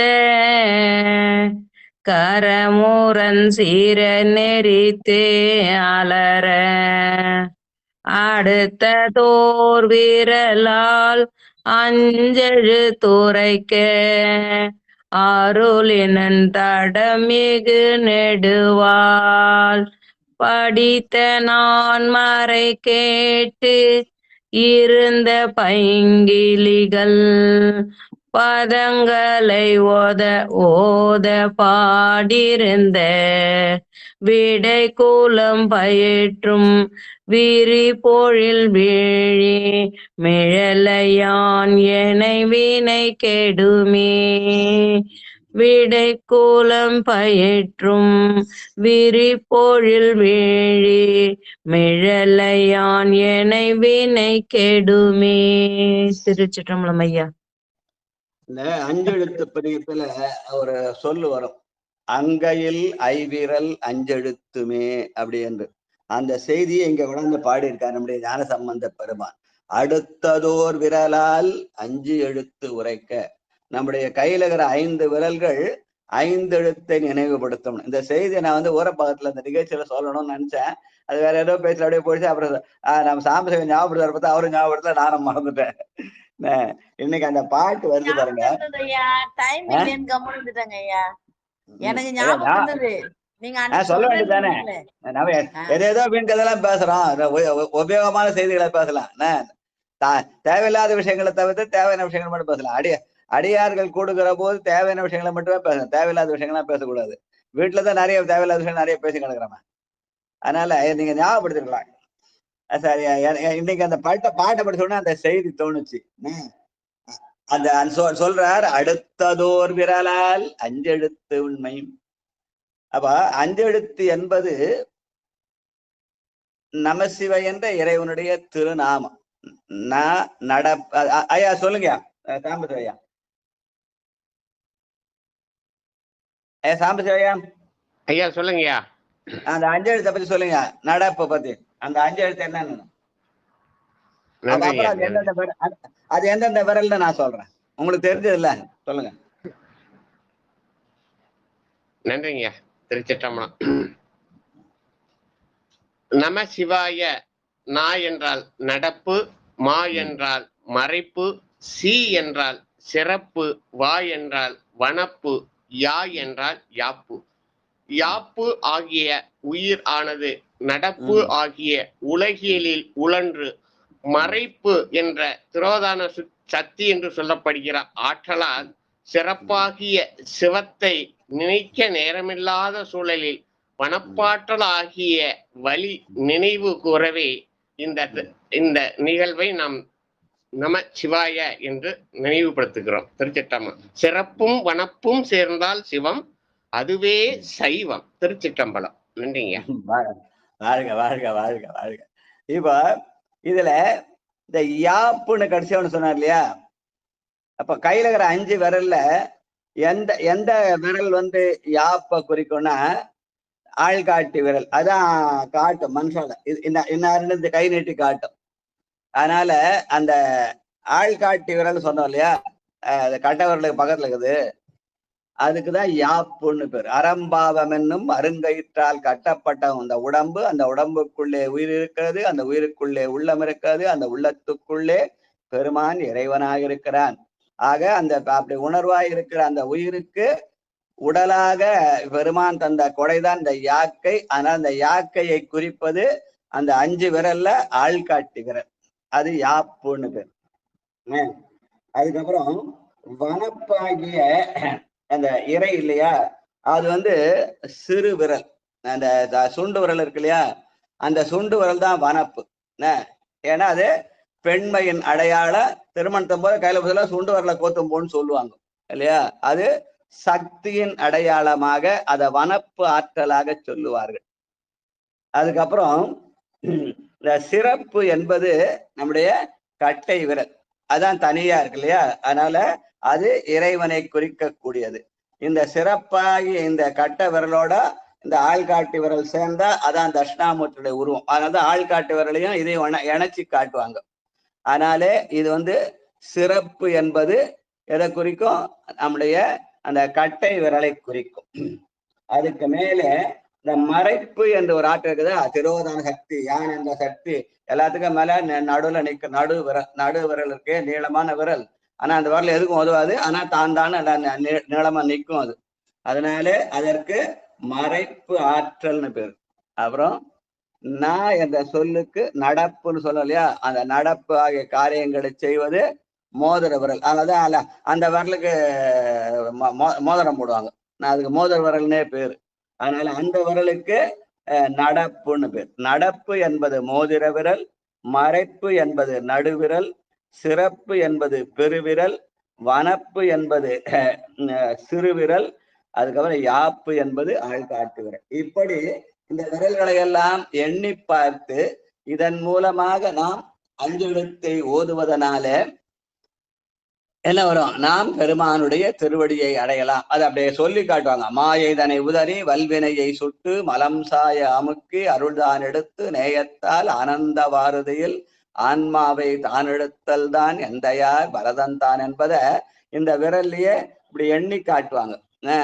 கரமுரன் சீர நெறித்தே அலற அடுத்த தோர் விரலால் அஞ்செழு துரைக்க அருளினன் தடமிகு நெடுவாள் படித்த நான் மறை கேட்டு இருந்த பைங்கிலிகள் பதங்களை ஓத பாடிருந்த விடை கூலம் பயிற்றும் விரி பொழில் வீழி மிழலையான் எனை வினை கெடுமே விடை கூலம் பயிற்றும் விரி பொழில் வீழி மிழலையான் எனை வினை கெடுமே. திருச்சிற்றம்பலம் ஐயா. இந்த அஞ்செழுத்து பதிகத்துல ஒரு சொல்லு வரும், அங்கையில் ஐவிரல் அஞ்செழுத்துமே அப்படி என்று. அந்த செய்தியை இங்க உணர்ந்து பாடியிருக்கார் நம்முடைய ஞான சம்பந்த பெருமான். அடுத்ததோர் விரலால் 5 எழுத்து உரைக்க. நம்முடைய கையில இருக்கிற 5 விரல்கள் 5 எழுத்தை நினைவுபடுத்தும். இந்த செய்தியை நான் வந்து ஊரப்பாகத்துல இந்த நிகழ்ச்சியில சொல்லணும்னு நினைச்சேன். அது வேற ஏதோ பேச்சு அப்படியே போயிடுச்சு. அப்புறம் நம்ம சாம்பசிவன் ஞாபகப்படுத்த பார்த்தா அவரும் ஞாபகப்படுத்தல, நானும் மறந்துட்டேன். இன்னைக்கு அந்த பாட்டு வருது பாருங்க. எனக்கு ஞாபகம் இருந்தது. சொல்ல வேண்டியதானே, நம்ம எதேதோ வீண் கதெல்லாம் பேசுறோம், உபயோகமான செய்திகளை பேசலாம். தேவையில்லாத விஷயங்களை தவிர்த்து தேவையான விஷயங்கள் மட்டும் பேசலாம். அடியார்கள் கூடுகிற போது தேவையான விஷயங்களை மட்டுமே பேசணும், தேவையில்லாத விஷயங்கள்லாம் பேசக்கூடாது. வீட்டுலதான் நிறைய தேவையில்லாத விஷயம் நிறைய பேசி கிடக்குறோம். அதனால நீங்க ஞாபகப்படுத்திருக்கலாம். சரி, இன்னைக்கு அந்த பாட்டை படிச்சோன்னா அந்த செய்தி தோணுச்சு. அந்த சொல்றார், அடுத்ததோர் விரலால் 5 எழுத்து உண்மை. அப்ப 5 எழுத்து என்பது நமசிவ என்ற இறைவனுடைய திருநாமம். ஐயா சொல்லுங்க சாம்பசிவையா. சாம்பசிவையா ஐயா சொல்லுங்கய்யா. அந்த 5 எழுத்தை பத்தி சொல்லுங்க, நடப்பை பத்தி. அந்த 5 எழுத்து என்னன்னு அது எந்தெந்த விரல்னு நான் சொல்றேன், உங்களுக்கு தெரிஞ்சது இல்ல சொல்லுங்க. நன்றிங்கய்யா. திருச்சிற்றம்பலம். நம சிவாய. நா என்றால் நடப்பு, மா என்றால் மறைப்பு, சி என்றால் சிறப்பு, வா என்றால் வனப்பு, யா என்றால் யாப்பு. யாப்பு ஆகிய உயிர் ஆனது நடப்பு ஆகிய உலகியலில் உழன்று மறைப்பு என்ற திரோதான சக்தி என்று சொல்லப்படுகிற ஆற்றலால் சிறப்பாகிய சிவத்தை நினைக்க நேரமில்லாத சூழலில் வனப்பாற்றல் ஆகிய வழி நினைவு கூறவே இந்த நிகழ்வை நாம் நம சிவாய என்று நினைவுபடுத்துகிறோம். திருச்சிற்றம்பலம். சிறப்பும் வனப்பும் சேர்ந்தால் சிவம், அதுவே சைவம். திருச்சிற்றம்பலம். நன்றிங்க. வாழ்க வாழ்க வாழ்க வாழ்க. இப்ப இதுல இந்த யாப்புன்னு கடைசியான்னு சொன்னார் இல்லையா, அப்ப கையில இருக்கிற 5 விரல்ல எந்த விரல் வந்து யாப்ப குறிக்கும்னா ஆள்காட்டி விரல் அதான் காட்டும் மனுஷால இன்னாருன்னு கை நீட்டி காட்டும். அதனால அந்த ஆள்காட்டி விரல் சொன்னோம் இல்லையா, கட்ட விரலுக்கு பக்கத்துல இருக்குது, அதுக்குதான் யாப்புன்னு பேர். அறம்பாவம் என்னும் அருங்கயிற்றால் கட்டப்பட்ட அந்த உடம்பு, அந்த உடம்புக்குள்ளே உயிர் இருக்கிறது, அந்த உயிருக்குள்ளே உள்ளம் இருக்கிறது, அந்த உள்ளத்துக்குள்ளே பெருமான் இறைவனாக இருக்கிறான். ஆக அந்த அப்படி உணர்வாய் இருக்கிற அந்த உயிருக்கு உடலாக பெருமான் தந்த கொடைதான் இந்த யாக்கை. ஆனால் அந்த யாக்கையை குறிப்பது அந்த 5 விரல்ல ஆள்காட்டி விரல், அது யாப்புன்னு பேர். அதுக்கப்புறம் வனப்பாகிய அந்த இறை இல்லையா, அது சிறு விரல், அந்த சுண்டு விரல் இருக்கு இல்லையா, அந்த சுண்டு விரல் தான் வனப்பு. ஏன்னா அது பெண்மையின் அடையாள. திருமணத்தும் போது கையில பதில சுண்டு விரலை கோத்தும் போன்னு சொல்லுவாங்க இல்லையா, அது சக்தியின் அடையாளமாக அதை வனப்பு ஆற்றலாக சொல்லுவார்கள். அதுக்கப்புறம் இந்த சிறப்பு என்பது நம்முடைய கட்டை விரல், அதான் தனியா இருக்கு இல்லையா, அதனால அது இறைவனை குறிக்கக்கூடியது. இந்த சிறப்பாகிய இந்த கட்டை விரலோட இந்த ஆள்காட்டி விரல் சேர்ந்தா அதான் தட்சிணாமூர்த்தியுடைய உருவம். அதனால ஆள்காட்டி விரலையும் இதையும் இணைச்சி காட்டுவாங்க. அதனாலே இது சிறப்பு என்பது எதை குறிக்கும், நம்முடைய அந்த கட்டை விரலை குறிக்கும். அதுக்கு மேலே இந்த மறைப்பு என்ற ஒரு ஆற்றல் இருக்குது, திரோதான சக்தி, யான் என்ற சக்தி. எல்லாத்துக்கும் மேல நடுவுல நிற்க நடு விரல் இருக்கு, நீளமான விரல். ஆனா அந்த விரல் எதுக்கும் உதவாது, ஆனா தான் நீளமா நிற்கும் அது. அதனால அதற்கு மறைப்பு ஆற்றல்னு பேரு. அப்புறம் நான் என்ற சொல்லுக்கு நடப்புன்னு சொல்ல இல்லையா, அந்த நடப்பு ஆகிய காரியங்களை செய்வது மோதிர விரல். அதனாலதான் அந்த விரலுக்கு மோதிரம் போடுவாங்க, நான் அதுக்கு மோதிர விரல்னே பேரு. அதனால அந்த விரலுக்கு நடப்புன்னு பேர். நடப்பு என்பது மோதிர விரல், மறைப்பு என்பது நடுவிரல், சிறப்பு என்பது பெருவிரல், வனப்பு என்பது சிறுவிரல், அதுக்கப்புறம் யாப்பு என்பது ஆள்காட்டு விரல். இப்படி இந்த விரல்களை எல்லாம் எண்ணி பார்த்து இதன் மூலமாக நாம் 5 எழுத்தை ஓதுவதனால என்ன வரும், நாம் பெருமானுடைய திருவடியை அடையலாம். அது அப்படியே சொல்லி காட்டுவாங்க. மாயை தனை உதறி வல்வினையை சுட்டு மலம் சாய அமுக்கி அருள்தான் எடுத்து நேயத்தால் ஆனந்த வாரதியில் ஆன்மாவை தான் எடுத்தல் தான் எந்தையார் பரதன் தான் என்பதை இந்த விரல்லையே இப்படி எண்ணி காட்டுவாங்க.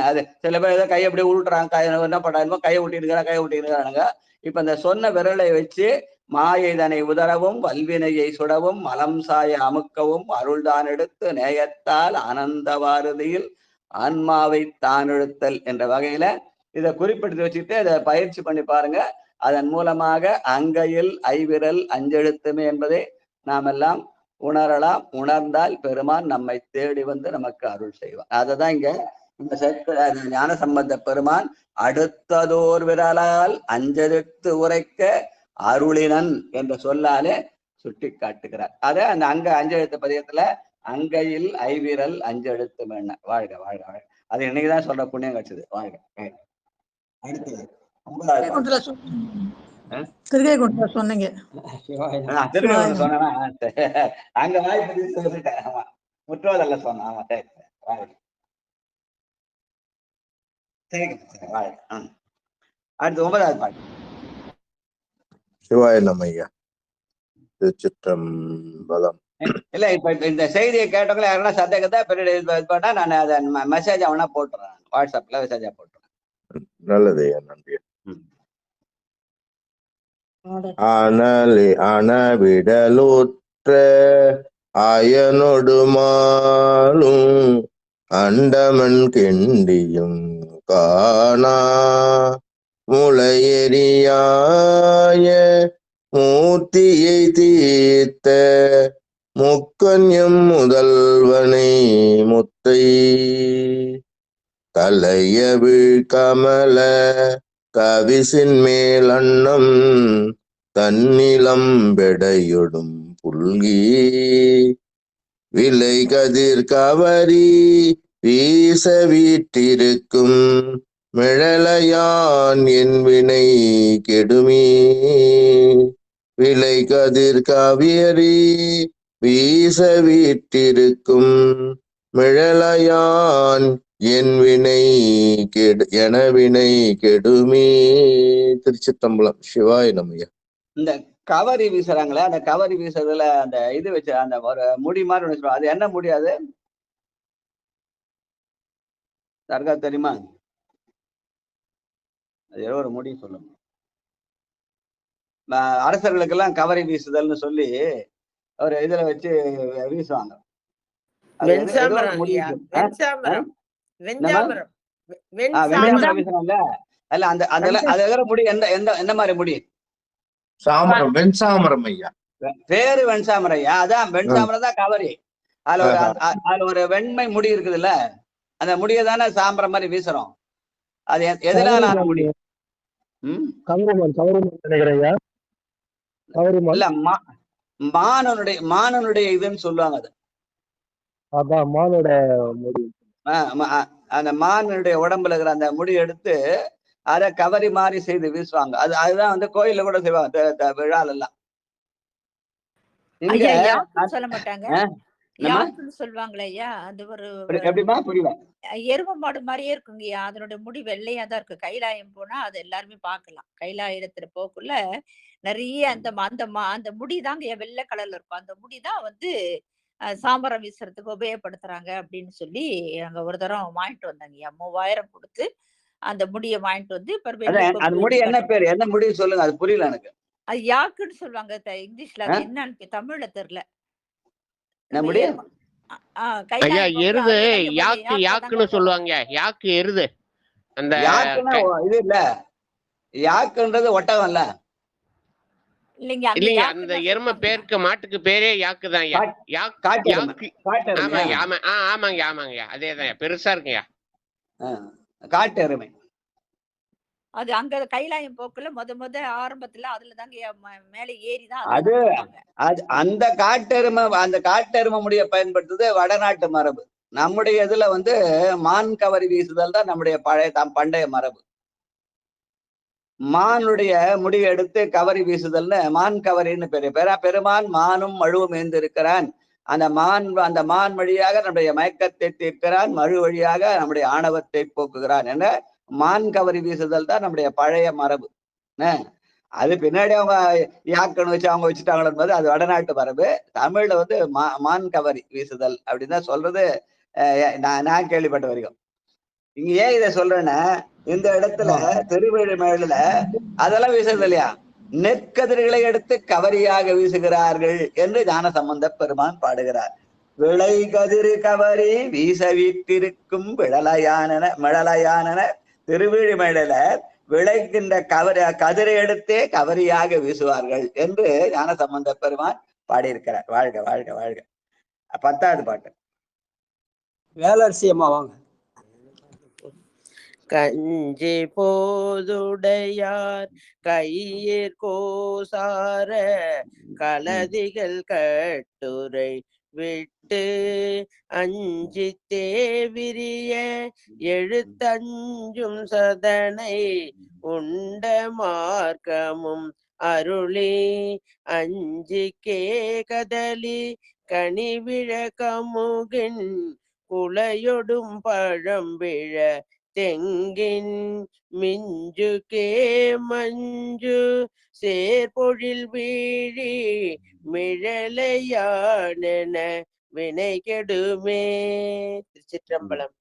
அது சில பேர் ஏதோ கையை அப்படி உருட்டுறாங்க, என்ன பண்றாங்க, கையை ஊட்டிருக்கிறானுங்க. இப்ப இந்த சொன்ன விரலை வச்சு மாயைதனை உதரவும் வல்வினையை சுடவும் மலம் சாய அமுக்கவும் அருள்தான் எடுத்து நேயத்தால் ஆனந்த வாரதியில் ஆன்மாவை தான் எடுத்தல் என்ற வகையில இதை குறிப்பிட்டு வச்சுட்டு இதை பயிற்சி பண்ணி பாருங்க. அதன் மூலமாக அங்கையில் ஐவிரல் 5 எழுத்துமே என்பதை நாம் எல்லாம் உணரலாம். உணர்ந்தால் பெருமான் நம்மை தேடி வந்து நமக்கு அருள் செய்வார். அததான் இங்க இந்த ஞான சம்பந்த பெருமான் அடுத்ததோர் விரலால் 5 எழுத்து உரைக்க அருளினன் என்ற சொல்லாலே சுட்டி காட்டுகிறார். அத அந்த 5 எழுத்து பதியத்துல அங்கையில் ஐவிரல் 5 எழுத்து வேண. வாழ்க வாழ்க வாழ்க. அது இன்னைக்குதான் சொல்ற புண்ணியம் கிடைச்சது. வாழ்க. அடுத்தது திருக்கைக்குண்டத்துல சொன்னீங்க, திருக்கைக்குண்டத்துல சொன்னா அங்க வாய்ப்பு சொல்லிட்டேன். ஆமா, முற்றோதல்ல சொன்னேன். ஆமா, சரி வாழ்க. சரி வாழ்க. அடுத்து 9வது பாட்டு. சிவாய நமய்யா. திருச்சிற்றம்பலம். இல்ல இப்ப இந்த செய்தியை கேட்டவங்கள யாருன்னா சந்தேகத்தை பண்ணா நான் அதை மெசேஜ் அவனா போட்டுறேன், வாட்ஸ்அப்ல மெசேஜா போட்டுறேன். நல்லது, நன்றி. அனலி அணவிடலுற்ற அயனொடுமாலும் அண்டமன் கெண்டியும் காணா முளையெறியாய மூர்த்தியை தீர்த்த முக்கன்யம் முதல்வனை முத்தை தலையவிழ் கமல கவிசின் மேல் அன்னம் தன்னிலம் பெடையொடும் புல்கி விலை கதிர் கவரி வீச வீட்டிருக்கும் மிழலையான் என் வினை கெடுமே விலை கதிர் கவியரி வீச வீட்டிருக்கும் மிழலையான் என் வினை என வினை கெடுமே. திருச்சிற்றம்பலம். சிவாய நமய்யா. இந்த கவரி வீசுறாங்களே, அந்த கவரி வீசுறதுல அந்த இது வச்சு அந்த ஒரு முடி மாதிரி ஒண்ணு சொல்லுவாங்க. அது என்ன முடி? அது யாருக்கா தெரியுமா? அது ஏதோ ஒரு முடி சொல்லுங்க. அரசர்களுக்கெல்லாம் கவரி வீசுதல்னு சொல்லி ஒரு இதுல வச்சு வீசுவாங்க. அல்ல அந்த அந்த முடி எந்த மாதிரி முடி? சாமரம், வெண்சாமரம் ஐயா. பேரு வெண்சாமரம் ஐயா. அதான் வெண்சாமரம் தான் கவரி. அதுல ஒரு வெண்மை முடி இருக்குதுல்ல, அந்த முடியை தானே சாம்பரம் மாதிரி வீசுறோம். அது எதனால அந்த முடி? இல்ல, மானனுடைய இதுன்னு சொல்லுவாங்க. அது அந்த மானுடைய உடம்புல இருக்கிற அந்த முடி எடுத்து அதை கவரி மாதிரி செய்து வீசுவாங்க. அதுதான் வந்து கோயில்ல கூட செய்வாங்க விழால எல்லாம். சொல்ல மாட்டாங்க, சொல்லுவாங்களே ஐயா. அது ஒரு எப்படிமா புரியல? எரும மாடு மாதிரியே இருக்குங்கய்யா. அதனுடைய முடி வெள்ளையா தான் இருக்கு. கைலாயம் போனா அது எல்லாருமே பார்க்கலாம். கைலாயத்துல போக்குள்ள நிறைய அந்த முடிதாங்க வெள்ளை கலர்ல இருக்கும். அந்த முடிதான் வந்து சாம்பரம் வீசுறதுக்கு உபயோகப்படுத்துறாங்க அப்படின்னு சொல்லி அங்க ஒரு தரம் வாங்கிட்டு வந்தாங்கய்யா. 3000 கொடுத்து அந்த முடியை வாங்கிட்டு வந்து அந்த முடி என்ன பேரு? என்ன முடி சொல்லுங்க, அது புரியல எனக்கு. அது யாக்குன்னு சொல்லுவாங்க இங்கிலீஷ்ல. அது என்னன்னு தமிழ்ல தெரியல. எருது யாக்குன்னு சொல்லுவாங்க. யாக்கு எருது. அந்த இது இல்ல, யாக்குன்றது ஒட்டகம் இல்ல. இல்லைங்க, அந்த எருமை பேருக்கு மாட்டுக்கு பேரே யாக்குதான். ஆமாங்க அதேதான். பெருசா இருக்குங்கய்யா, காட்டு எருமை. அது அங்க கைலாயம் போக்குல முத ஆரம்பத்துல அதுலதாங்க மேல ஏறிதான் அது அந்த காட்டெருமை முடிய பயன்படுத்துறது வடநாட்டு மரபு. நம்முடைய இதுல வந்து மான் கவரி வீசுதல் தான் நம்முடைய பண்டைய மரபு. மானுடைய முடியை எடுத்து கவரி வீசுதல்னு மான் கவரின்னு பெருமான் மானும் மழுவும் ஏந்திருக்கிறான். அந்த மான் வழியாக நம்முடைய மயக்கத்தை தீர்க்கிறான், மழு வழியாக நம்முடைய ஆணவத்தை போக்குகிறான் என மான் கவரி வீசுதல் தான் நம்முடைய பழைய மரபு. அது பின்னாடி அவங்க யாக்கன்னு வச்சு அவங்க வச்சுட்டாங்களோ போது அது வடநாட்டு மரபு. தமிழ்ல வந்து மான் கவரி வீசுதல் அப்படின்னு தான் சொல்றது நான் கேள்விப்பட்ட வரைக்கும். இங்க ஏன் இதை சொல்றேன்னா, இந்த இடத்துல திருவிழிமேல அதெல்லாம் வீசுறது இல்லையா, நெற்கதிர்களை எடுத்து கவரியாக வீசுகிறார்கள் என்று ஞானசம்பந்த பெருமான் பாடுகிறார். விளை கதிர் கவரி வீச வீட்டிருக்கும் மிழலையானன திருவிழிமேல விளைக்கின்ற கதிரை எடுத்தே கவரியாக வீசுவார்கள் என்று ஞானசம்பந்த பெருமான் பாடியிருக்கிறார். வாழ்க வாழ்க வாழ்க. 10வது பாட்டு. வேலரசி அம்மா வாங்க. கஞ்சி போதுடையார் கையிற் கோசார கலதிகள் கட்டுரை விட்டு அஞ்சி தேவிரிய எழுத்தஞ்சும் சதனை உண்ட மார்க்கமும் அருளி அஞ்சிக்கே கதலி கனிவிழ கமுகின் குளையொடும் பழம்பிழ தெங்கின் மிஞ்சுகே மஞ்சு சேர்பொழில் வீழி மிழலையானென வினை கெடுமே. திருச்சிற்றம்பலம்.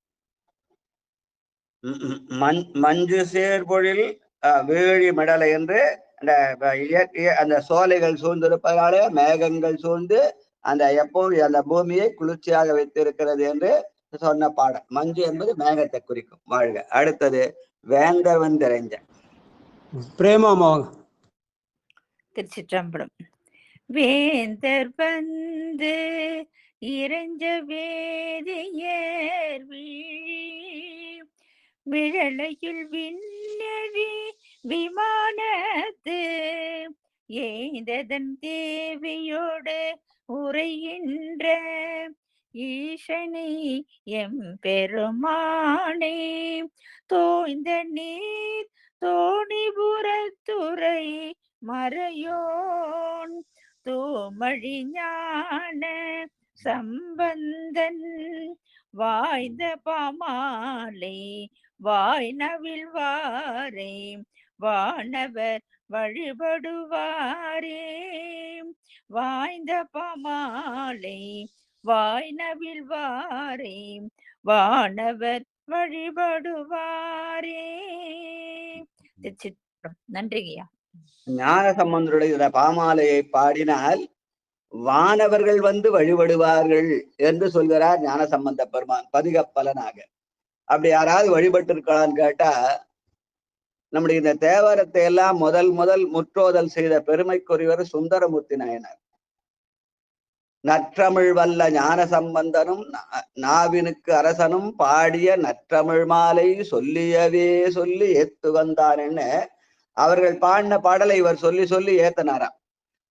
மஞ்சு சேர்பொழில் வீழி மிடலை என்று அந்த சோலைகள் சூழ்ந்திருப்பதாலே மேகங்கள் சூழ்ந்து அந்த எப்போது அந்த பூமியை குளிர்ச்சியாக வைத்திருக்கிறது என்று சொன்ன பாடல். மஞ்சு என்பது மேகத்தை குறிக்கும். வாழ்க. அடுத்தது வேந்தர் வந்திறைஞ்ச பிரேமாமா. திருச்சிற்றம்பலம். வேந்தர் வந்து இறைஞ்ச வேதியர் விழலையில் விண்ணழி விமானத்து ஏந்ததன் தேவியோடு உரைகின்ற ஈசனை எம்பெருமானே தோய்ந்த நீர் தோணிபுரத்துறை மறையோன் தூமழி ஞான சம்பந்தன் வாய்ந்த பாமாலை வாய்னவில் வாரே வானவர் வழிபடுவாரே. வாய்ந்த பாமாலை வாய்னவில் வாரே வானவர் வழிபடுவாரே. நன்றிங்கய்யா. ஞான சம்பந்தருடைய பாமாலையை பாடினால் வானவர்கள் வந்து வழிபடுவார்கள் என்று சொல்கிறார் ஞான சம்பந்த பெருமான் பதிக பலனாக. அப்படி யாராவது வழிபட்டு இருக்கலான்னு கேட்டா, நம்முடைய இந்த தேவாரத்தை எல்லாம் முதல் முற்றோதல் செய்த பெருமைக்குரியவர் சுந்தரமூர்த்தி நாயனார். நற்றமிழ் வல்ல ஞான சம்பந்தனும் நாவினுக்கு அரசனும் பாடிய நற்றமிழ் மாலை சொல்லியவே சொல்லி ஏத்து வந்தான்னு அவர்கள் பாடின பாடலை இவர் சொல்லி சொல்லி ஏத்தனாராம்.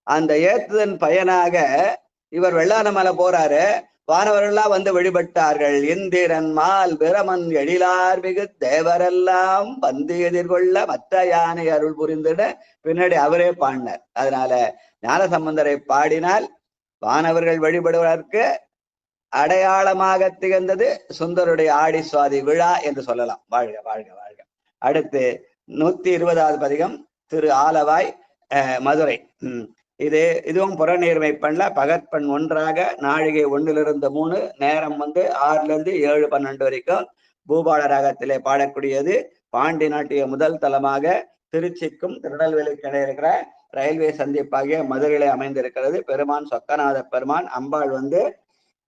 அந்த ஏத்துதன் பயனாக இவர் வெள்ளானமலை போறாரு. வானவர்கள்லாம் வந்து வழிபட்டார்கள். இந்திரன் மால் பிரமன் எழிலார் மிகு தேவரெல்லாம் வந்து எதிர்கொள்ள மற்ற யானை அருள் புரிந்திட பின்னாடி அவரே பாடினார். அதனால ஞான சம்பந்தரை பாடினால் வானவர்கள் வழிபடுவதற்கு அடையாளமாக திகழ்ந்தது சுந்தருடைய ஆடி சுவாதி விழா என்று சொல்லலாம். வாழ்க வாழ்க வாழ்க. அடுத்து 120வது பதிகம் திரு ஆலவாய் மதுரை. இதுவும் புறநீர்மை பண்ணல பகற்பெண் ஒன்றாக நாழிகை 1-3 நேரம் 6 - 7 12 வரைக்கும் பூபால ராகத்திலே பாடக்கூடியது. பாண்டி நாட்டிய முதல் தலமாக திருச்சிக்கும் திருநெல்வேலிக்கு இடையே இருக்கிற ரயில்வே சந்திப்பாகிய மதுரையிலே அமைந்திருக்கிறது. பெருமான் சொக்கநாத பெருமான், அம்பாள்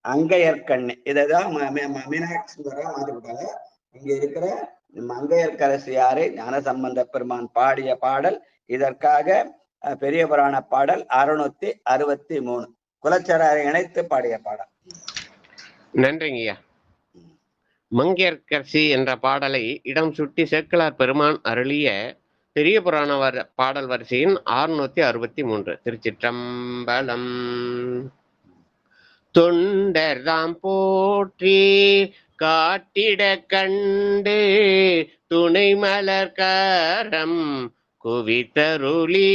அங்கையர்கண்ணி. இதைதான் மீனாட்சி மாற்றிவிட்டாங்க. இங்க இருக்கிற மங்கையர்கரசியாரை ஞான சம்பந்த பெருமான் பாடிய பாடல். இதற்காக பெரிய புராண பாடல் 663 குலச்சராரை இணைத்து பாடிய பாடல். நன்றிங்கய்யா. மங்கையர்கரசி என்ற பாடலை இடம் சுட்டி சேக்கிழார் பெருமான் அருளிய பெரிய புராண பாடல் வரிசையின் 663. திருச்சிற்றம்பலம். தொண்டர்தாம் போற்றி காட்டிட கண்டு துணை மலர்கரம் குவித்தருளி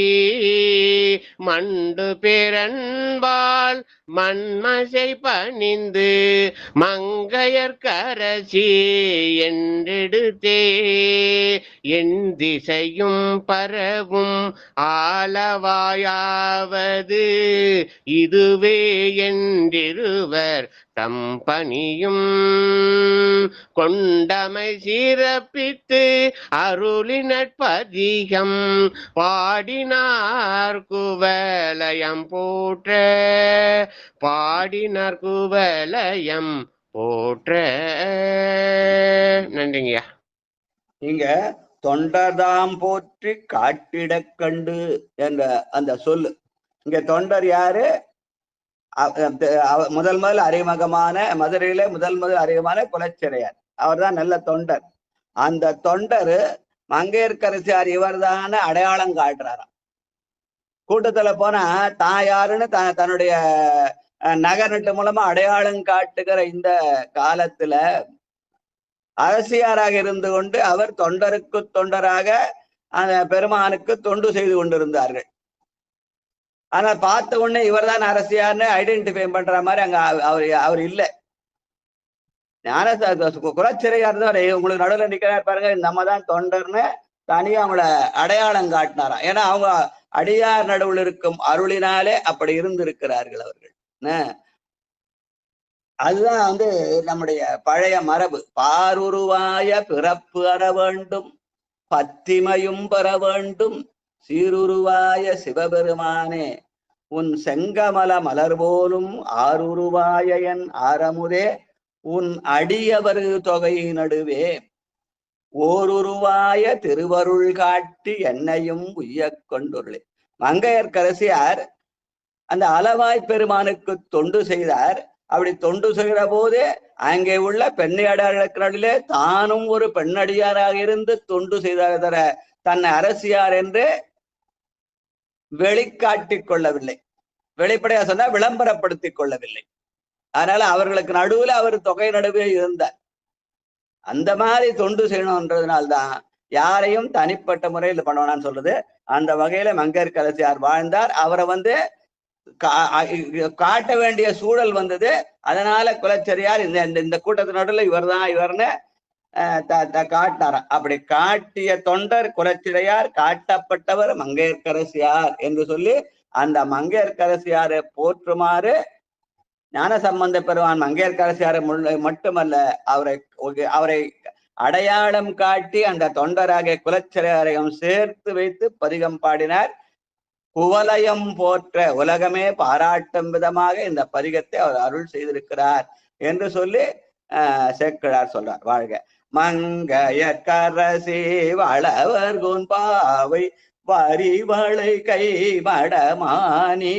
மண்டு பேரன்பால் மண்மசை பணிந்து மங்கையர்கரசி என்றெடுத்தே என் திசையும் பரவும் ஆலவாயாவது இதுவே என்றிருவர் தம் பணியும் கொண்டமை சிறப்பித்து அருளினற்பதிகம் பாடினார் குவலயம் போற்ற பாடினார் குவலயம் போற்ற. நன்றிங்கய்யா. இங்க தொண்டர்தாம் போற்றி காட்டிடக் கண்டு என்ற அந்த சொல்லு. இங்க தொண்டர் யாரு? முதல் அறிமுகமான மதுரையில முதல் அறிமுகமான குலச்சிறையார். அவர் தான் நல்ல தொண்டர். அந்த தொண்டர் மங்கையர்கரசியார் இவர் தான அடையாளம் காட்டுறாராம். கூட்டத்துல போனா தான் யாருன்னு தன்னுடைய நகர்நட்டு மூலமா அடையாளம் காட்டுகிற இந்த காலத்துல அரசியாராக இருந்து கொண்டு அவர் தொண்டருக்கு தொண்டராக அந்த பெருமானுக்கு தொண்டு செய்து கொண்டிருந்தார்கள். ஆனா பார்த்த உடனே இவர் தான் அரசியார்னு ஐடென்டிஃபை பண்ற மாதிரி அங்க அவர் இல்லை. ஞான குலச்சிறையார் தான் உங்களுக்கு நடுவில் நிக்கிறார் பாருங்க, நம்ம தான் தொண்டர்னு தனியா அவங்கள அடையாளம் காட்டினாராம். ஏன்னா அவங்க அடியார் நடுவில் இருக்கும் அருளினாலே அப்படி இருந்திருக்கிறார்கள் அவர்கள். அதுதான் நம்முடைய பழைய மரபு. பாருருவாய பிறப்பு அற வேண்டும், பத்திமையும் பெற வேண்டும், சீருருவாய சிவபெருமானே உன் செங்கமல மலர் போலும் ஆருருவாய என் ஆரமுதே உன் அடியவர் தொகை நடுவே ஓருருவாய திருவருள் காட்டி என்னையும் உய்ய கொண்டுள்ளே. மங்கையர்கரசியார் அந்த அளவாய் பெருமானுக்கு தொண்டு செய்தார். அப்படி தொண்டு செய்கிற போது அங்கே உள்ள பெண்ணடியார்களுக்கு தானும் ஒரு பெண்ணடியாராக இருந்து தொண்டு செய்த தன்னை அரசியார் என்று வெளிக்காட்டிக் கொள்ளவில்லை. வெளிப்படையா சொன்னா விளம்பரப்படுத்திக் கொள்ளவில்லை. அதனால அவர்களுக்கு நடுவுல அவர் தொகை நடுவே இருந்தார். அந்த மாதிரி தொண்டு செய்யணும்ன்றதுனால்தான் யாரையும் தனிப்பட்ட முறையில் பண்ணுவானான்னு சொல்றது. அந்த வகையில மங்கையர்கரசியார் வாழ்ந்தார். அவரை காட்ட வேண்டிய சூழல் வந்தது. அதனால குலச்சரியார் இந்த கூட்டத்து நடுவில் இவர்னு காட்டினாராம். அப்படி காட்டிய தொண்டர் குலச்சிறையார், காட்டப்பட்டவர் மங்கையர்க்கரசியார் என்று சொல்லி அந்த மங்கையர்க்கரசியாரை போற்றுமாறு ஞானசம்பந்த பெருமான் மங்கையர்க்கரசியாரை மட்டுமல்ல அவரை அடையாளம் காட்டி அந்த தொண்டராகிய குலச்சிறையாரையும் சேர்த்து வைத்து பதிகம் பாடினார். குவலயம் போற்ற உலகமே பாராட்டும் விதமாக இந்த பதிகத்தை அவர் அருள் செய்திருக்கிறார் என்று சொல்லி சேக்கிழார் சொல்றார். வாழ்க மங்கையர்க்கரசி வளவர் பாவை வரிவளை கை மடமானி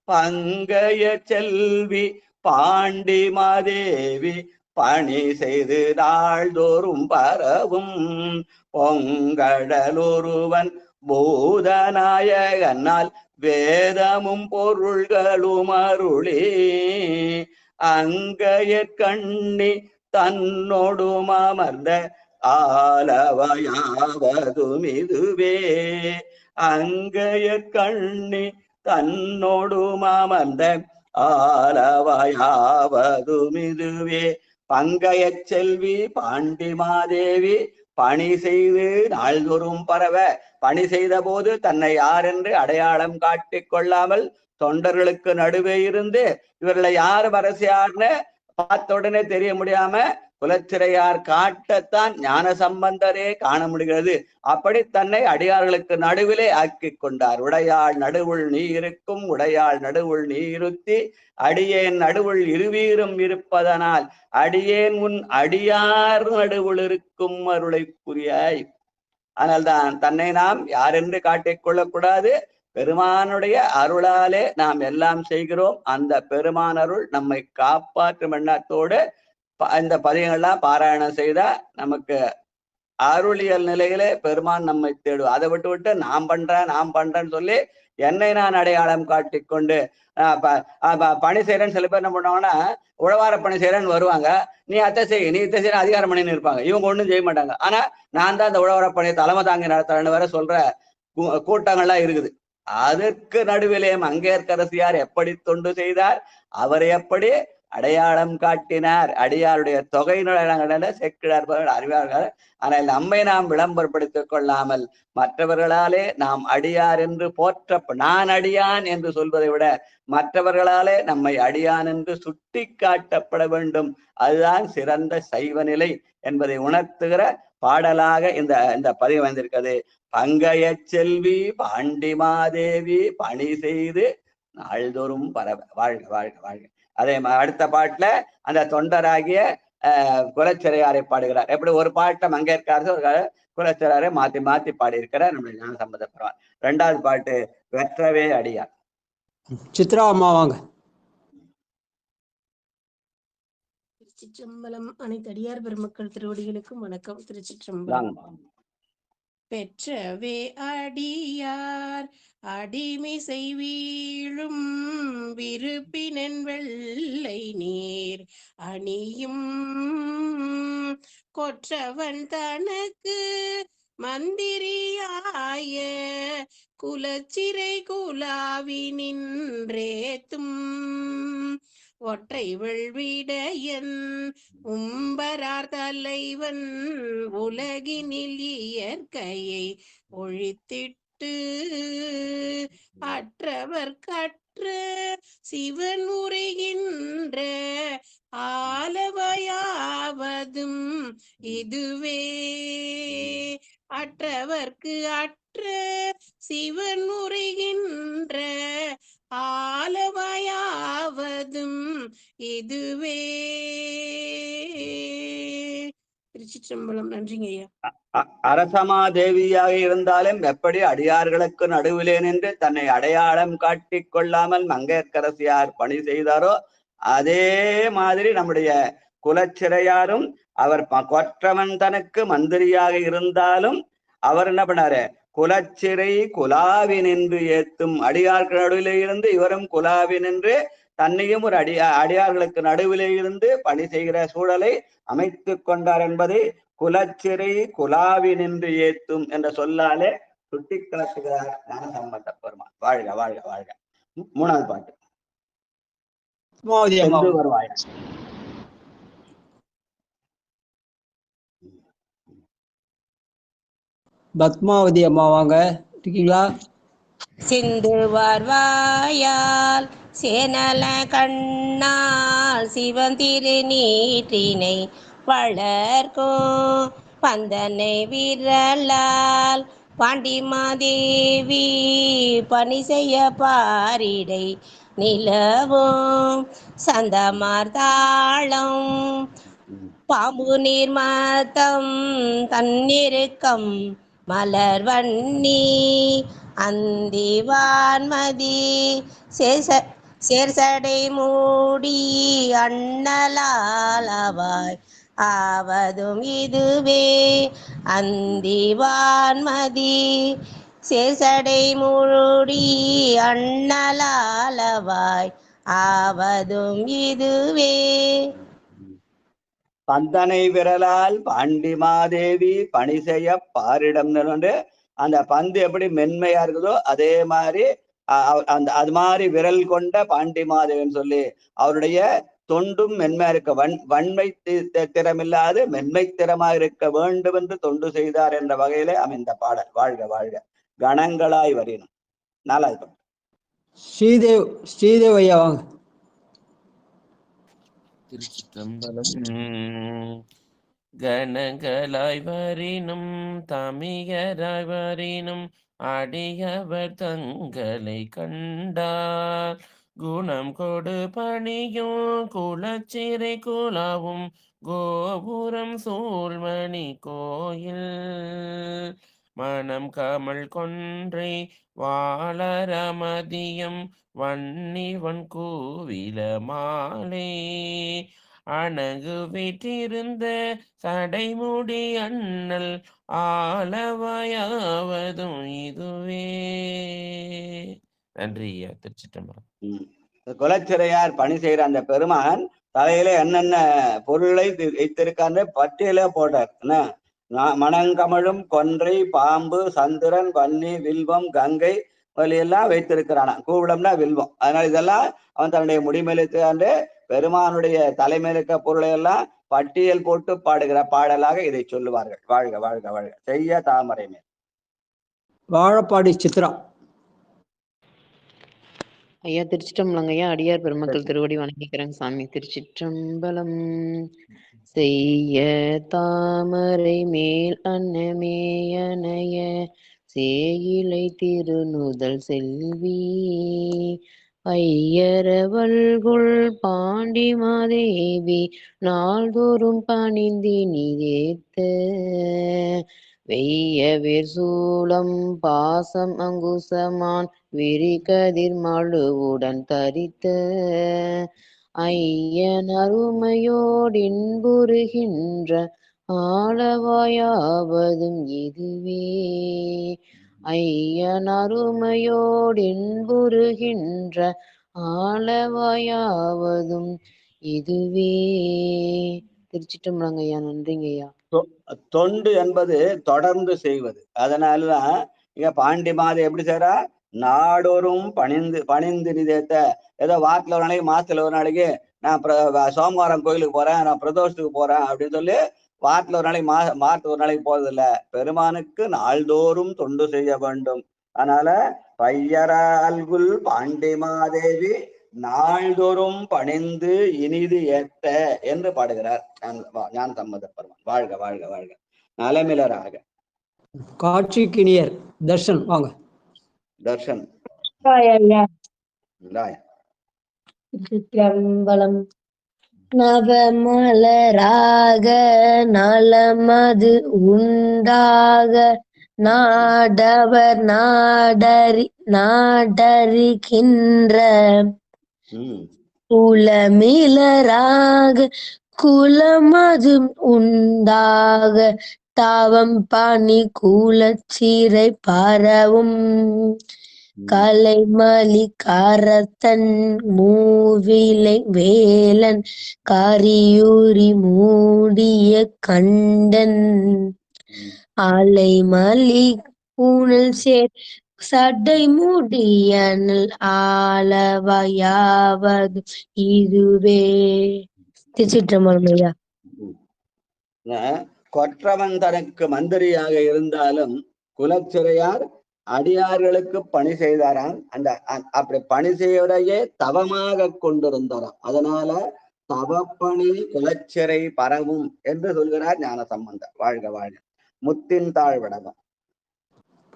பங்கைய செல்வி பாண்டி மாதேவி பணி செய்து நாள்தோறும் பரவும் பொங்கடலொருவன் பூதநாயகனால் வேதமும் பொருள்களும் அருளே அங்கைய கண்ணி தன்னோடும் அமர்ந்த ஆலவையாவதும் இதுவே அங்கைய கண்ணி தன்னோடும் அமர்ந்த ஆலவையாவதும் இதுவே பங்கைய செல்வி பாண்டி மாதேவி பணி செய்து நாள்தோறும் பரவ பணி செய்த போது தன்னை யார் என்று அடையாளம் காட்டிக் கொள்ளாமல் தொண்டர்களுக்கு நடுவே இருந்து இவர்களை யார் அரசியார்னு பார்த்த உடனே தெரிய முடியாம குலச்சிறையார் காட்டத்தான் ஞான சம்பந்தரே காண முடிகிறது. அப்படி தன்னை அடியார்களுக்கு நடுவிலே ஆக்கி கொண்டார். உடையாள் நடுவுள் நீ இருக்கும் உடையாள் நடுவுள் நீ இருத்தி அடியேன் நடுவுள் இருவீரும் இருப்பதனால் அடியேன் உன் அடியார் நடுவுள் இருக்கும் அருளை புரியாய். அதனால்தான் தன்னை நாம் யாரென்று காட்டிக் கொள்ளக்கூடாது. பெருமானுடைய அருளாலே நாம் எல்லாம் செய்கிறோம். அந்த பெருமான் அருள் நம்மை காப்பாற்றும் எண்ணத்தோடு இந்த பதிகங்கள்லாம் பாராயணம் செய்தா நமக்கு அருளியல் நிலையிலே பெருமான் நம்மை தேடுவோம். அதை விட்டு நான் பண்றேன்னு சொல்லி என்னை நான் அடையாளம் காட்டிக்கொண்டு பணி செய்யறேன்னு சில பேர் என்ன பண்ணுவாங்கன்னா உழவார பணி செய்யறேன்னு வருவாங்க. நீ அத்தை செய்ய அதிகாரம் பண்ணின்னு இருப்பாங்க. இவங்க ஒண்ணும் செய்ய மாட்டாங்க. ஆனா நான் தான் இந்த உழவார பணியை தலைமை தாங்கி நடத்துறேன்னு வேற சொல்ற கூட்டங்கள்லாம் இருக்குது. அதற்கு நடுவிலே மங்கையர்க்கரசியார் எப்படி தொண்டு செய்தார், அவரை எப்படி அடையாளம் காட்டினார். அடியாருடைய தொகை நுழைகளை செக்கிழார் அறிவார்கள். ஆனால் நம்மை நாம் விளம்பரப்படுத்திக் கொள்ளாமல் மற்றவர்களாலே நாம் அடியார் என்று நான் அடியான் என்று சொல்வதை விட மற்றவர்களாலே நம்மை அடியான் என்று சுட்டி காட்டப்பட வேண்டும். அதுதான் சிறந்த சைவ நிலை என்பதை உணர்த்துகிற பாடலாக இந்த பதிவு வந்திருக்கிறது. பங்கைய செல்வி பாண்டிமாதேவி பணி செய்து நாள்தோறும் பரவ வாழ்க வாழ்க வாழ்க. அதே அடுத்த பாட்டுல அந்த தொண்டராகிய குலச்சிறையாரை பாடுகிறார். எப்படி ஒரு பாட்டை மங்கையர்க்கரசர் ஒரு குலச்சிறையாரை மாத்தி மாத்தி பாடியிருக்கிறார் நம்முடைய ஞான சம்பந்த பெருமான். ரெண்டாவது பாட்டு வெற்றவே அடியார். சித்ரா அம்மா வாங்க. திருச்சிற்றம்பலம். அனைத்து அடியார் பெருமக்கள் திருவடிகளுக்கும் வணக்கம். திருச்சிற்றம்பலம். பெற்றவே அடியார் அடிமை செய்வீழும் விருப்பினன் வெள்ளை நீர் அணியும் கொற்றவன் தனக்கு மந்திரியாய குலச்சிறை குலாவி நின்றேத்தும் ஒற்றை வெள்விடையன் உம்பரார் தலைவன் உலகினில் இயற்கையை ஒழித்திட்டு அற்றவர் கற்ற சிவன் உரைகின்ற ஆலவையாவதும் இதுவே அற்றவர்க்கு அற்ற சிவன் உரைகின்ற ஆலவையாவதும் இதுவே. திருச்சிற்றம்பலம். நன்றிங்க ஐயா. அரசமாதேவியாக இருந்தாலும் எப்படி அடியார்களுக்கு நடுவிலே நின்று தன்னை அடையாளம் காட்டிக் கொள்ளாமல் மங்கையர்க்கரசியார் பணி செய்தாரோ அதே மாதிரி நம்முடைய குலச்சிறையாரும் அவர் கொற்றவன் தனக்கு மந்திரியாக இருந்தாலும் அவர் என்ன பண்ணாரு, குலச்சிறை குலாவி நின்று ஏத்தும். அடியார்கள் நடுவிலே இருந்து இவரும் குலாவி நின்று தன்னையும் ஒரு அடியார்களுக்கு நடுவிலே இருந்து பணி செய்கிற சூழலை அமைத்து கொண்டார் என்பதை குலச்சிறை குலாவி நின்று ஏத்தும் என்ற சொல்லாலே சுட்டி கிளப்புகிறார் ஞான சம்பந்த பெருமான். வாழ்க வாழ்க வாழ்க. மூணாவது பாட்டு பத்மாவதி அம்மா சென்று வருவாய். பத்மாவதி அம்மா வாங்க, இருக்கீங்களா? சிந்து வருவாயால் சேனல கண்ணால் சிவந்திரு நீற்றினை வளர்க்கும் பந்தனை விரலால் பாண்டிமாதேவி பணி செய்ய பாரிடை நிலவும் சந்தமார்தாளம் பாம்பு நீர்மத்தம் தன்னிருக்கம் மலர் வன்னி அந்திவான்மதி சேர்சடை மூடி அண்ணலாலவாய் ஆவதும் இதுவே அந்திவான்மதி சேர்சடை மூடி அண்ணலாலவாய் ஆவதும் இதுவே. பந்தனை விரலால் பாண்டிமாதேவி பணி செய்ய பாரிடம் என்று அந்த பந்து எப்படி மென்மையா இருக்குதோ அதே மாதிரி அந்த அது மாதிரி விரல் கொண்ட பாண்டிமாதேவின்னு சொல்லி அவருடைய தொண்டும் மென்மையா இருக்க வன்மை திறமில்லாது மென்மை திறமாக இருக்க வேண்டும் என்று தொண்டு செய்தார் என்ற வகையிலே அமைந்த பாடல். வாழ்க வாழ்க கணங்களாய் வரினும். நாலாவது ஸ்ரீதேவ் ஐயா வாங்க. திருச்சிற்றம்பலம். கணங்களாய் வரினும் தமிழராய் வரினும் அடியவர் தங்களை கண்டார் குணம் கொடு பணியும் குலச்சிறை குலாவும் கோபுரம் சூழ்மணி கோயில் மனம் கமல் கொன்றை வாளரமதியம் வன்னிவன் கூவில மாலை அணகு விட்டிருந்த சடைமுடி அண்ணல் ஆளவாயாவதும் இதுவே. நன்றி ஐயா. திருச்சிற்றம்பலம். குலச்சிறையார் பணி செய்யற அந்த பெருமான் தலையில என்னென்ன பொருளை வைத்திருக்காரு பட்டியலே போட்டார். என்ன மணங்கமழும் கொன்றை பாம்பு சந்திரன் வன்னி வில்வம் கங்கை எல்லாம் வைத்திருக்கிறானா. கூவிளம்னா வில்வம். அதனால இதெல்லாம் அவன் தன்னுடைய முடிமேலுக்கு பெருமானுடைய தலைமையிலுக்க பொருளை எல்லாம் பட்டியல் போட்டு பாடுகிற பாடலாக இதை சொல்லுவார்கள். வாழ்க வாழ்க வாழ்க. செய்ய தாமரை மேல். வாழப்பாடி சித்ரா ஐயா. திருச்சிற்றம்பலங்க ஐயா. அடியார் பெருமக்கள் திருவடி வணங்கிக்கிறேங்க சாமி. திருச்சிற்றம்பலம். செய்ய தாமரை மேல் அன்னமேயனைய சேயிலை திருநுதல் செல்வி ஐயரவள்குள் பாண்டிமாதேவி நாள்தோறும் பணிந்தி நீதேத்த வெய்யவேர் சூலம் பாசம் அங்குசமான் விரிகதிர் மழுவுடன் தரித்த ஐயன் அருமையோடின்புறுகின்ற ஆளவாயாவதும் இதுவே ஐயன் அருமையோடின்புறுகின்ற ஆளவாயாவதும் இதுவே. திருச்சிற்றம்பலங்க ஐயா. நன்றிங்க ஐயா. தொண்டு என்பது தொடர்ந்து செய்வது. அதனாலதான் இங்க பாண்டிமாதை எப்படி செய்யறா, நாடோறும் பணிந்து நிதேத்த. ஏதோ வாரத்துல ஒரு நாளைக்கு மாசத்துல ஒரு நாளைக்கு நான் சோமவாரம் கோயிலுக்கு போறேன், நான் பிரதோஷத்துக்கு போறேன் அப்படின்னு சொல்லி வாரத்துல ஒரு நாளைக்கு மாசத்துல ஒரு நாளைக்கு போறது இல்ல. பெருமானுக்கு நாள்தோறும் தொண்டு செய்ய வேண்டும். அதனால பையரால்குல் பாண்டிமாதேவி நாள்தோறும் பணிந்து இனிது ஏத்த என்று பாடுகிறார் ஞான சம்பந்த பெருமான். வாழ்க வாழ்க வாழ்க. நலமிலராக. காட்சிக்கினியர் தர்ஷன் வாங்க. தர்ஷன். திருச்சிற்றம்பலம். நவமலராக நலமது உண்டாக நாடவர் நாடறிகின்ற குலமிலராக குலமது உண்டாக தாவம் பணி குலச்சிறை பரவும் கலைமலி கரத்தன் மூவிலை வேலன் கரியூரி மூடிய கண்டன் அலைமலி பூனல் சேர் சடை முடியனல் ஆளவையாவது இதுவே. திருச்சிற்றம்பலம் ஐயா. கொற்றவன் தனக்கு மந்திரியாக இருந்தாலும் குலச்சிறையார் அடியார்களுக்கு பணி செய்தாராம். அப்படி பணி செய்வதையே தவமாக கொண்டிருந்தாராம். அதனால தவப்பணி குலச்சிறை பரவும் என்று சொல்கிறார் ஞான சம்பந்தர். வாழ்க வாழ்க. முத்தின் தாழ்வடகம்.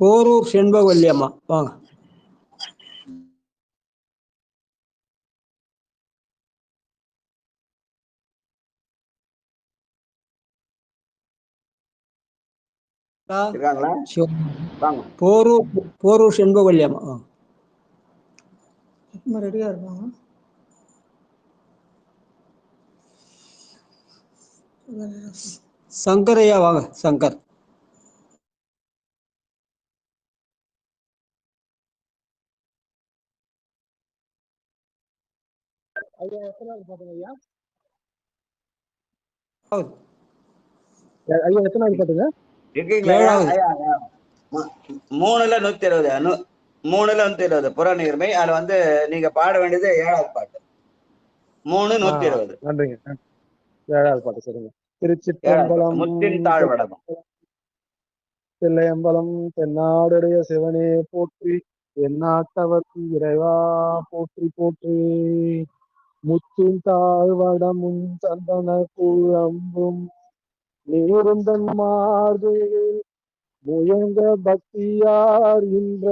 போரூர் செண்பகவல்லி அம்மா வாங்க. இருக்காங்களா? போரூர் செண்பகவல்லி அம்மா ரெடியா இருப்பாங்க. சங்கரையா வாங்க. சங்கர். ஐயா எத்தனாவது பாட்டுங்க ஐயா? ஐயா எத்தனாவது பாட்டுங்க இருக்கீங்களா? 3ல 120 3ல 120 புறநீர்மை. அதுல நீங்க பாட வேண்டியது 7வது பாட்டு. 3 120. நன்றிங்க. 7வது பாட்டு சரிங்க. திருச்சிற்றம்பலம். முத்தின் தாழ்வடகம். தில்லையம்பலம் தென்னாடுடைய சிவனே போற்றி, எந்நாட்டவர்க்கு இறைவா போற்றி போற்றி. முத்தின் தாழ்வடமும் சந்தன கூழம்பும் நீருந்தன் மார்பில் முயங்க பக்தியார் என்ற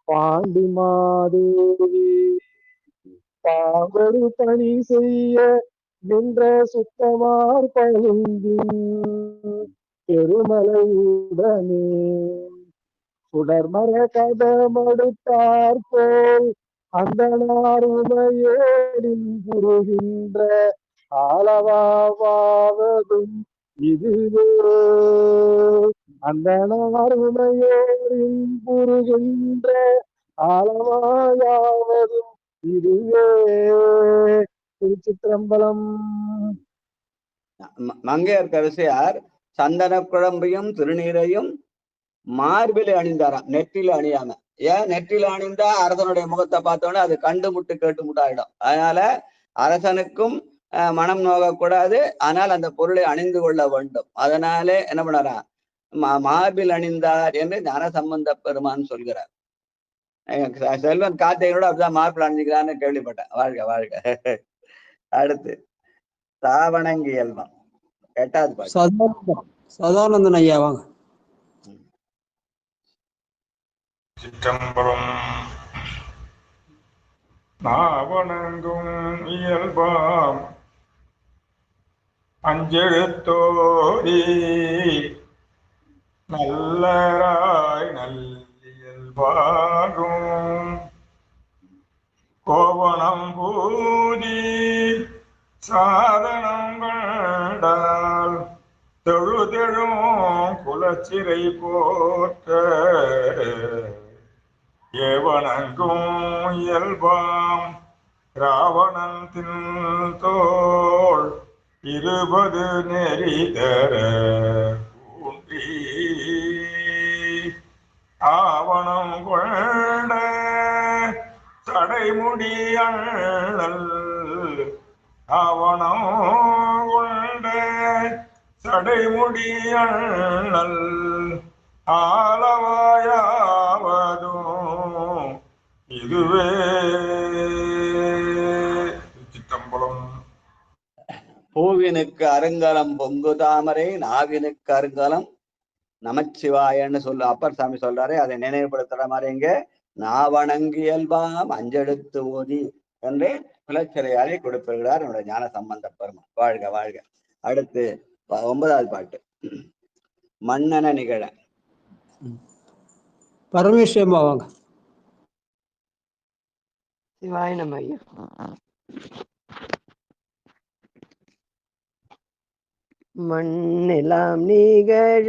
பாண்டி மாதேவி பாவடு பணி செய்ய நின்ற சுத்தமார் பழுந்தின் பெருமலையுடனே சுடர்மர கதமடுத்தார் போல் அந்த நாருமையேடின் புரிகின்ற ஆளவாவதும் இதுவே. அந்த நாருமையோரின் புரிகின்ற ஆளவாயாவதும் இதுவே. திருச்சிற்றம்பலம். மங்கையர்க்கரசியார் சந்தன குழம்பையும் திருநீரையும் மார்பில் அணிந்தாராம், நெற்றில அணியாம. ஏன் நெற்றில அணிந்தா அரசனுடைய முகத்தை பார்த்தோன்னே அது கண்டு முட்டு கேட்டு முட்டாயிடும். அதனால அரசனுக்கும் மனம் நோகக்கூடாது. ஆனால் அந்த பொருளை அணிந்து கொள்ள வேண்டும். அதனாலே என்ன பண்ணாரா, மார்பில் அணிந்தார் என்று ஞான சம்பந்த பெருமான் சொல்கிறார். செல்வன் கார்த்திகனோட அப்படிதான் மார்பில் அணிஞ்சுக்கிறான்னு கேள்விப்பட்டேன். வாழ்க வாழ்க. அடுத்து தாவணங்கி இயல்பம் 8வது பாட்டு. சதானந்தன் ஐயா வாங்க. சிற்றம்பலம். நாவணங்கும் இயல்பாம் அஞ்செழுத்தோரி நல்லராய் நல்லியல்பாகும் கோவணம் பூதி சாதனம் கண்டால் தொழுதெழும் குலச்சிறை போற்ற ஏவணங்கும் இயல்பாம் ராவணத்தின் தோள் 20 நெறிதர ஊன்றி ஆவணம் கொண்ட சடைமுடி அண்ணல் ஆவணம் கொண்ட சடைமுடி அண்ணல் ஆலவாயாவதும் இதுவே. சிற்றம்பலம். பூவினுக்கு அருங்கலம் பொங்கு தாமரை, நாவினுக்கு அருங்கலம் நமச்சிவாயன்னு அப்பர் சாமி சொல்றாரு. அதை நினைவுபடுத்துற மாதிரி இங்க நாவணங்கு இயல்பாம் அஞ்செழுத்து ஓதி என்று குலச்சிறையாரை கொடுப்பிருக்கிறார் என்னுடைய ஞான சம்பந்த பெருமான். வாழ்க வாழ்க. அடுத்து 9வது பாட்டு. மன்னன நிகழ. பரமேஸ்வரமா வாங்க. சிவாய நம ஐயா. மண்ணெல்லாம் நிகழ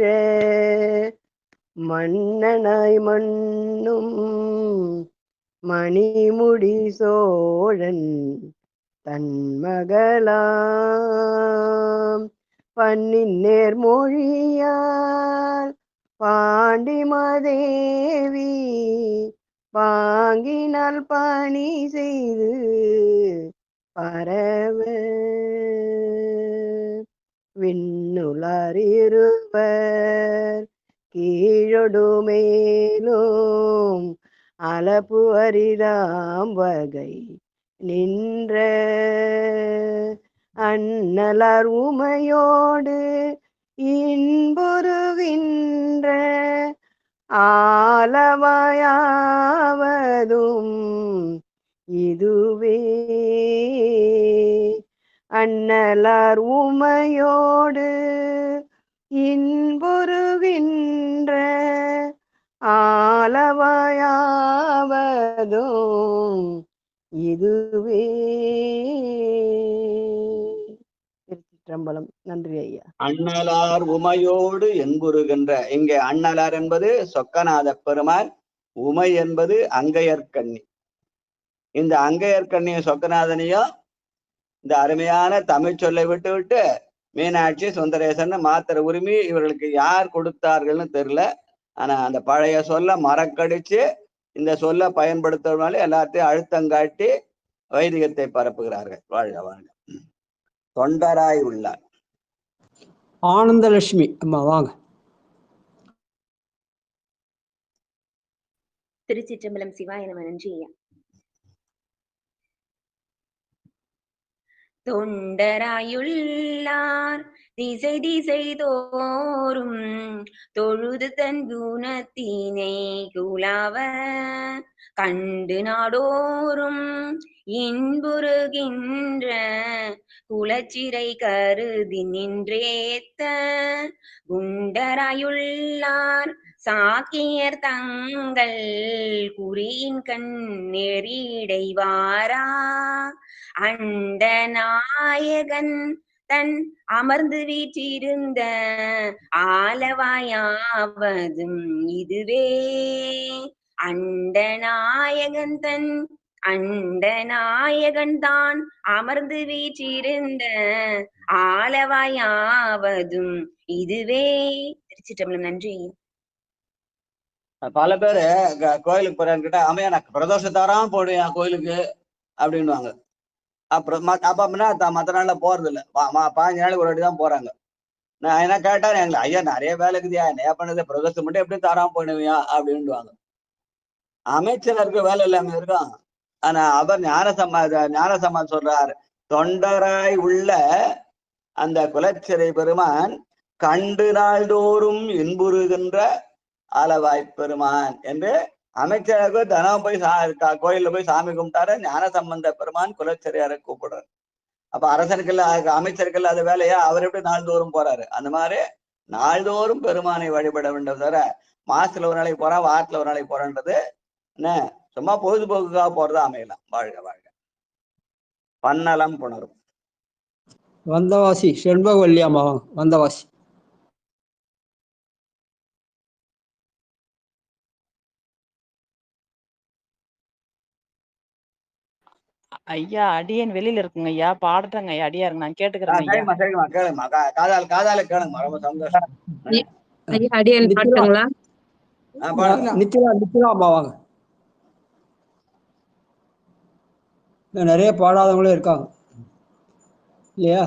மன்னனாய் மண்ணும் மணிமுடி சோழன் தன் மகளாம் பண்ணின் நேர்மொழியால் பாண்டிமாதேவி பாங்கினால் பணி செய்து பரவ விண்ணுளார் இருவர் கீழொடு மேலும் அளப்பு அரிதாம் வகை நின்ற அண்ணலார் உமையோடு இன்புறுகின்ற ஆலவாயாவதும் இதுவே. அண்ணலார் உமையோடு இன்புறுகின்ற ஆலவாயாவதும் இதுவே. திருச்சிற்றம்பலம். நன்றி ஐயா. அண்ணலார் உமையோடு என்புறுகின்ற, இங்கே அண்ணலார் என்பது சொக்கநாத பெருமான், உமை என்பது அங்கையர்கண்ணி. இந்த அங்கையர்கண்ணிய சொக்கநாதனையும் இந்த அருமையான தமிழ் சொல்லை விட்டு விட்டு மீனாட்சி சுந்தரேசன் மாத்திர உரிமை இவர்களுக்கு யார் கொடுத்தார்கள்னு தெரியல. ஆனா அந்த பழைய சொல்ல மறக்கடிச்சு இந்த சொல்ல பயன்படுத்துறதுனால எல்லாத்தையும் அழுத்தங்காட்டி வைதிகத்தை பரப்புகிறார்கள். வாழ்க வாழ்க. தொண்டராய் உள்ளார். ஆனந்தலட்சுமி அம்மா வாங்க. திருச்சிற்றம்பலம். சிவாய நம. நன்றி ஐயா. தொண்டராயுள்ளார் திசை திசை தோறும் தொழுது தன் குணத்தினை குலாவ கண்டு நாடோறும் இன்புறுகின்ற குலச்சிறை கருதி நின்றேத்த குண்டராயுள்ளார் சாக்கியர் தங்கள் குறியின் கண் நெறிடைவாரா அண்ட நாயகன் தன் அமர்ந்து வீற்றிருந்த ஆலவாயாவதும் இதுவே. அண்ட நாயகன் தன் அண்ட நாயகன் தான் அமர்ந்து வீற்றிருந்த ஆலவாயாவதும் இதுவே. திருச்சிற்றம்பலம். நன்றி. பல பேரு கோயிலுக்கு போறான்னு கேட்டா, அமையா நான் பிரதோஷத்தாராம் போடுவேன் கோயிலுக்கு அப்படின்வாங்க. அப்புறம் அப்படின்னா மற்ற நாள்ல போறது இல்லை. 15 நாளைக்கு ஒரு வாட்டி தான் போறாங்க. நான் என்ன கேட்டா எங்களை ஐயா நிறைய வேலை இருக்குதியா, என்ன பண்ணது பிரதோஷம் மட்டும் எப்படி தாராம போடுவியா அப்படின்வாங்க. அமைச்சருக்கு வேலை இல்லாம இருக்கான். ஆனா அவர் ஞானசம்மா சொல்றார், தொண்டராய் உள்ள அந்த குலச்சிறை பெருமான் கண்டு நாள்தோறும் இன்புறுகின்ற ஆலவாய் பெருமான் என்று அமைச்சருக்கு தினம் போய் கோயில்ல போய் சாமி கும்பிட்டாரு. ஞான சம்பந்த பெருமான் குலச்சிறையாரை கூப்பிடுறாரு. அப்ப அரசனுக்குள்ள அமைச்சருக்குள்ள அது வேலையா, அவர் எப்படி நாள்தோறும் போறாரு. அந்த மாதிரி நாள்தோறும் பெருமானை வழிபட வேண்டும். தவிர மாசத்துல ஒரு நாளைக்கு போறான், வாரத்துல ஒரு நாளைக்கு போறன்றது என்ன சும்மா பொழுதுபோக்குக்காக போறதா அமையலாம். வாழ்க வாழ்க. பன்னலம் புணரும். வந்தவாசி செண்பகவல்லி அம்மா வாங்க. வந்தவாசி. ஐயா அடியேன் வெளியில இருக்குங்க ஐயா, பாடட்டங்க ஐயா, அடியா இருக்கு, நான் கேட்டுக்கிறேன் ஐயா. கேளுமா காதால கேளுங்க, ரொம்ப சந்தோஷம். ஐயா அடியேன் பாட்டுங்களா? நித்திலா அம்மா வாங்க. நிறைய பாடாதவங்களும் இருக்காங்க இல்லையா?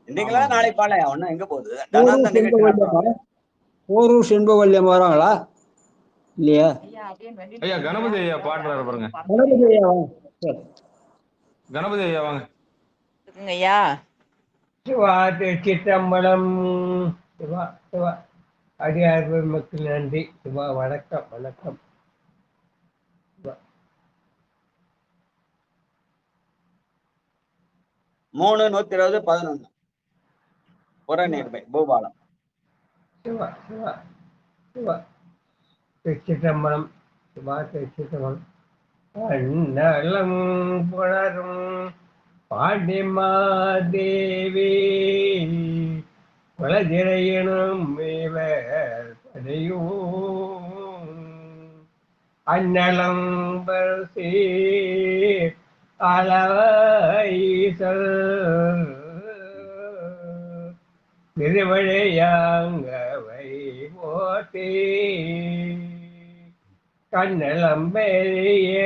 இன்னைக்குல நாளைக்கு பாடலையா ஒன்னும் எங்க போகுது? ஓரூர் செண்பகவல்லி அம்மா வராங்களா இல்லையா? ஐயா கணபதி ஐயா பாடுறாரு பாருங்க. கணபதி ஐயா வாங்க. கணபதி ஐயா வாங்க. ஐயா சிவா திருச்சிற்றம்பலம். சிவா சிவா அடியார் பெருமக்கள் நன்றி. சிவா வணக்கம் வணக்கம். 3:120:11 புறநீர்மை பூபாலம். சிவா சிவா சிவா திருச்சிற்றம்பலம். சிவா திருச்சிற்றம்பலம். அண்ணலம் புணரும் பாண்டிமாதேவி குலஜிரையனும் இவர் படையும் அண்ணலம் பரசி அளவைசல் திருவழியாங்கவை போற்றி கண்ணலம்பெரிய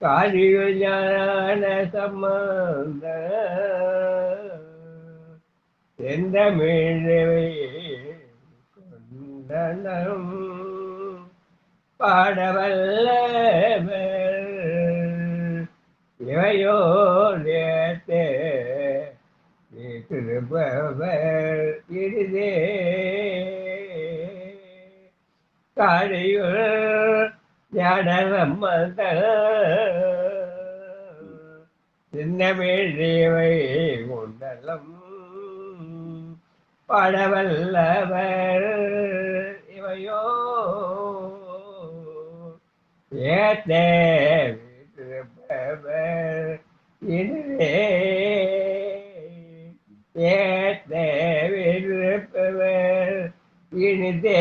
காரியுள் ஞான சம்பந்த செந்தமிழவை கொண்டனம் பாடவல்லவர் இவையோதே திருப்பவர் இறுதே காரியுள் ஞான சம்பந்த சின்னமிழவை கொண்டலம் பாடவல்லவர் இவையோ ஏத்தே திருப்பவர் இறுதே ஏத்தே திருப்பவர் இனிதே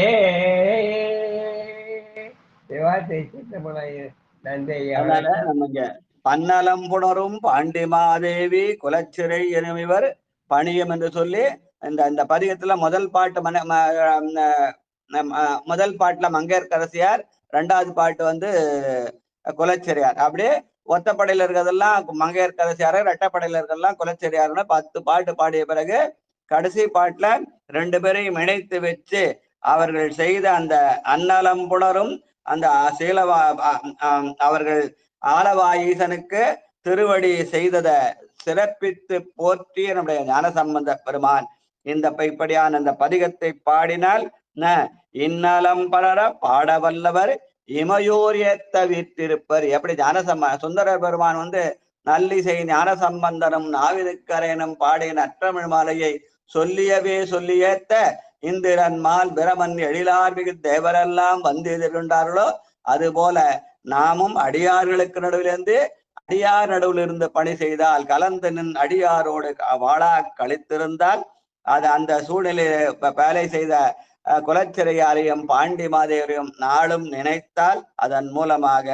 நன்றி. அதனால நம்ம இங்க பன்னலம் புணரும் பாண்டிமாதேவி குலச்சிறை எனுமிவர் பணியம் என்று சொல்லி இந்த பதிகத்துல முதல் பாட்டு முதல் பாட்டுல மங்கையர்க்கரசியார், ரெண்டாவது பாட்டு வந்து குலச்சிறையார். அப்படியே ஒத்தப்படையில இருக்கிறதெல்லாம் மங்கையர்க்கரசியார், ரெட்டப்படையில இருக்கிறதெல்லாம் குலச்சிறையார்னு 10 பாட்டு பாடிய பிறகு கடைசி பாட்டுல 2 பேரையும் இணைத்து வச்சு அவர்கள் செய்த அந்த அன்னலம் புணரும் அந்த அவர்கள் ஆலவாயீசனுக்கு திருவடி செய்ததை சிறப்பித்து போற்றி நம்முடைய ஞானசம்பந்த பெருமான் இப்படியான அந்த பதிகத்தை பாடினால் இன்னலம் பலர பாடவல்லவர் இமையோர் ஏத்த வீற்றிருப்பர். எப்படி சுந்தரர் பெருமான் வந்து நல்லிசை ஞானசம்பந்தனும் நாவினுக்கரையனும் பாடிய நற்றமிழ் மாலையை சொல்லியவே சொல்லியேத்த இந்திரன் மால் பிரமன் எழிலார் மிகு தேவரெல்லாம் வந்து எதிர்கொண்டார்களோ அதுபோல நாமும் அடியார்களுக்கு நடுவிலிருந்து அடியார் நடுவில் இருந்து பணி செய்தால் கலந்து நின் அடியாரோடு வாழா கழித்திருந்தால் அது அந்த சூழ்நிலையை வேலை செய்த குலச்சிறையாரையும் பாண்டி மாதேவரையும் நாளும் நினைத்தால் அதன் மூலமாக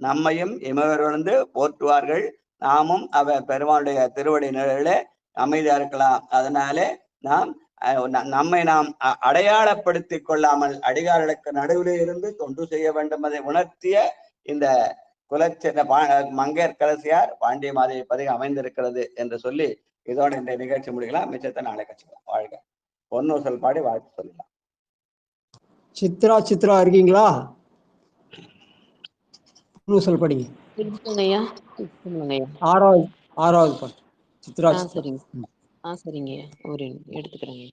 நம்மையும் இமையோர்ந்து போற்றுவார்கள். நாமும் பெருமானுடைய திருவடி நிழலிலே அமைதியா இருக்கலாம். அதனாலே நம்மை நாம் அடையாளப்படுத்திக் கொள்ளாமல் அடியார்களுக்கு நடுவிலே இருந்து தொண்டு செய்ய வேண்டும் அதை உணர்த்திய இந்த குலச்சிறை மங்கையர்க்கரசியார் பாண்டிய மாதேவி பதிகம் அமைந்திருக்கிறது என்று சொல்லி இதோட இந்த நிகழ்ச்சி முடிக்கலாம். மிச்சத்தை நாளை கட்சிக்கலாம். வாழ்க. பொன்னூசல் பாடி வாழ்த்து சொல்லலாம். சித்ரா இருக்கீங்களா? பொன்னூசல் படிங்க. ஆறாவது பாட்டு சித்ரா. சரிங்க. சரிங்க. ஒரு எடுத்துக்கிறேங்க.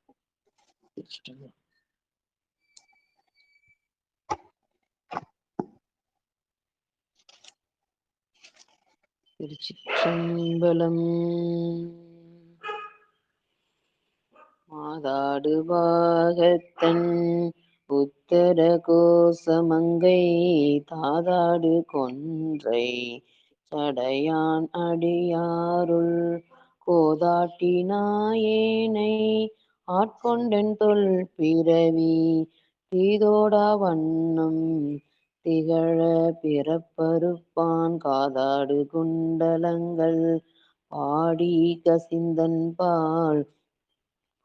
திருச்சிற்றம்பலம். மாதாடு பாகத்தன் புத்தர கோசமங்கை தாதாடு கொன்றை சடையான் அடியாருள் கோதாட்டி நாயேனை ஆட்கொண்டன் தொல் பிறவி தீதோடா வண்ணம் திகழ பிறப்பருப்பான் காதாடு குண்டலங்கள் பாடி கசிந்தன் பால்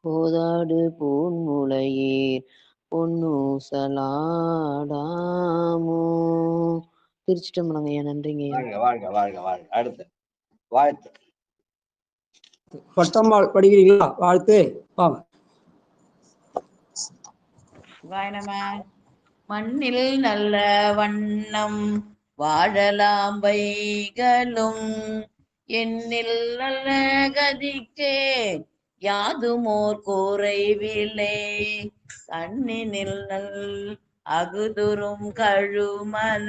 போதாடு பூன்முளையீர் பொன்னூசலாடாமோ. திருச்சிட்டம்பலம் ஐயா. நன்றிங்க. வாழ்க வாழ்க வாழ்க. அடுத்து வாழ்த்து. பட்டம்மாள் படிக்கிறீங்களா? வாழ்த்து வாங்க. மண்ணில் நல்ல வண்ணம் வாழலாம் வைகளும் எண்ணில் நல்ல கதிக்கே யாதுமோர் குறைவில்லை கண்ணினில் நல் அகுதுரும் கழுமல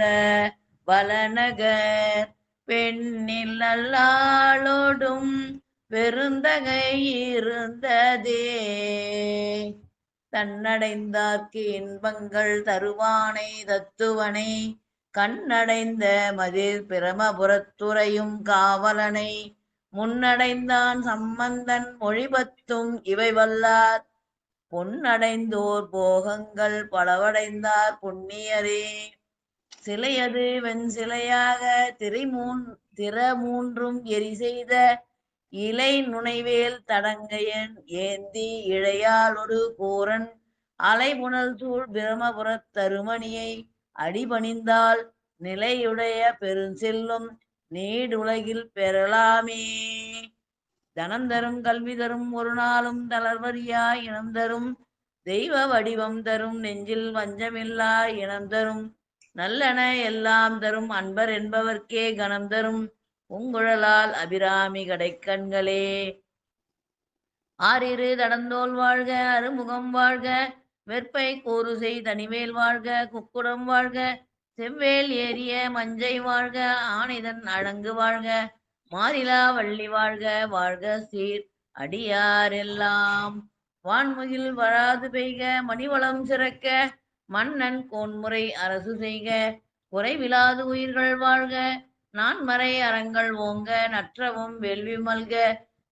வளநகர் பெண்ணில் நல்லாளோடும் பெருந்தகை இருந்ததே தன்னடைந்தார்க்கு இன்பங்கள் தருவானை தத்துவனை கண்ணடைந்த மதில் பிரமபுரத்துறையும் காவலனை முன்னடைந்தான் சம்பந்தன் மொழிபத்தும் இவை வல்லார் பொன்னடைந்தோர் போகங்கள் பலவடைந்தார் புண்ணியரே சிலையது வெண் சிலையாக திற மூன்றும் எரி செய்த இலை நுனைவேல் தடங்கையன் ஏந்தி இழையால் ஒரு கூரன் அலைபுணல் சூழ் பிரமபுரத் தருமணியை அடிபணிந்தால் நிலையுடைய பெருஞ்செல்லும் நீடுலகில் பெறலாமே. தனம் தரும் கல்வி தரும் ஒரு நாளும் தளர்வறியாய் இனம் தரும் தெய்வ வடிவம் தரும் நெஞ்சில் வஞ்சமில்லா இனம் தரும் நல்லன எல்லாம் தரும் அன்பர் என்பவர்க்கே கணம் தரும் உங்குழலால் அபிராமி கடைக்கண்களே. ஆறிரு தடந்தோல் வாழ்க அருமுகம் வாழ்க வெற்பை கூறுசெய் தனிவேல் வாழ்க குக்குடம் வாழ்க செவ்வேல் ஏறிய மஞ்சை வாழ்க ஆணிதன் அழங்கு வாழ்க மாறிலா வள்ளி வாழ்க வாழ்க சீர் அடியாரெல்லாம். வான்முகில் வராது பெய்க மணிவளம் சிறக்க மன்னன் கோன்முறை அரசு செய்க குறைவிலாது உயிர்கள் வாழ்க நான்மறை அறங்கள் ஓங்க நற்றவும் வேள்வி மல்க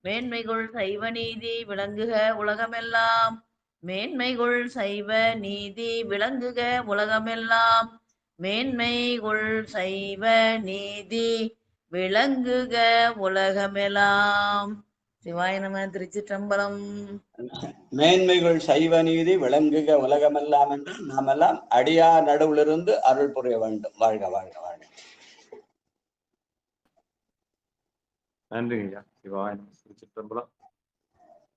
மேன்மைகுள் சைவ நீதி விளங்குக உலகமெல்லாம். மேன்மைகுள் சைவ நீதி விளங்குக உலகமெல்லாம். மேன்மைகுள் சைவ நீதி விளங்குக உலகமெல்லாம். சிவாய நம. திருச்சிற்றம்பலம். மேன்மைகள் சைவ நீதி விளங்குக உலகமெல்லாம் என்று நாம் எல்லாம் அடியார் நடுவிலிருந்து அருள் புரிய வேண்டும். வாழ்க வாழ்க வாழ்க. நன்றிங்க ஐயா. சிவாய நம. திருச்சிற்றம்பலம்.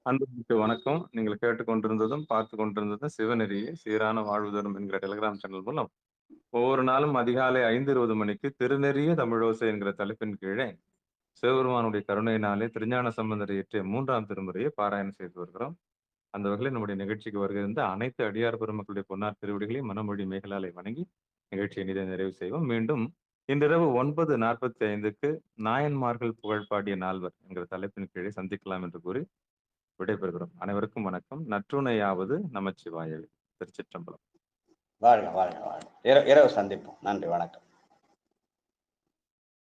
அன்புக்கு வணக்கம். நீங்கள் கேட்டுக்கொண்டிருந்ததும் பார்த்து கொண்டிருந்ததும் சிவநெறியை சீரான வாழ்வு தரும் என்கிற டெலிகிராம் சேனல் மூலம் ஒவ்வொரு நாளும் அதிகாலை 5:20 மணிக்கு திருநெறிய தமிழோசை என்கிற தலைப்பின் கீழே சிவபெருமானுடைய கருணையினாலே திருஞான சம்பந்தர் இயற்றிய 3ஆம் திருமுறையை பாராயணம் செய்து வருகிறோம். அந்த வகையில் நம்முடைய நிகழ்ச்சிக்கு வருகின்ற அனைத்து அடியார் பெருமக்களுடைய பொன்னார் திருவடிகளையும் மனமொழி மேகலாலை வணங்கி நிகழ்ச்சியை நிறைவு செய்வோம். மீண்டும் இன்றிரவு 9:45க்கு நாயன்மார்கள் புகழ்பாடிய நால்வர் என்கிற தலைப்பின் கீழே சந்திக்கலாம் என்று கூறி விடைபெறுகிறோம். அனைவருக்கும் வணக்கம். நற்றுணையாவது நமச்சிவாயவே. திருச்சிற்றம்பலம். வாழ்க வாழ்க வாழ்க. இரவு சந்திப்போம். நன்றி, வணக்கம்.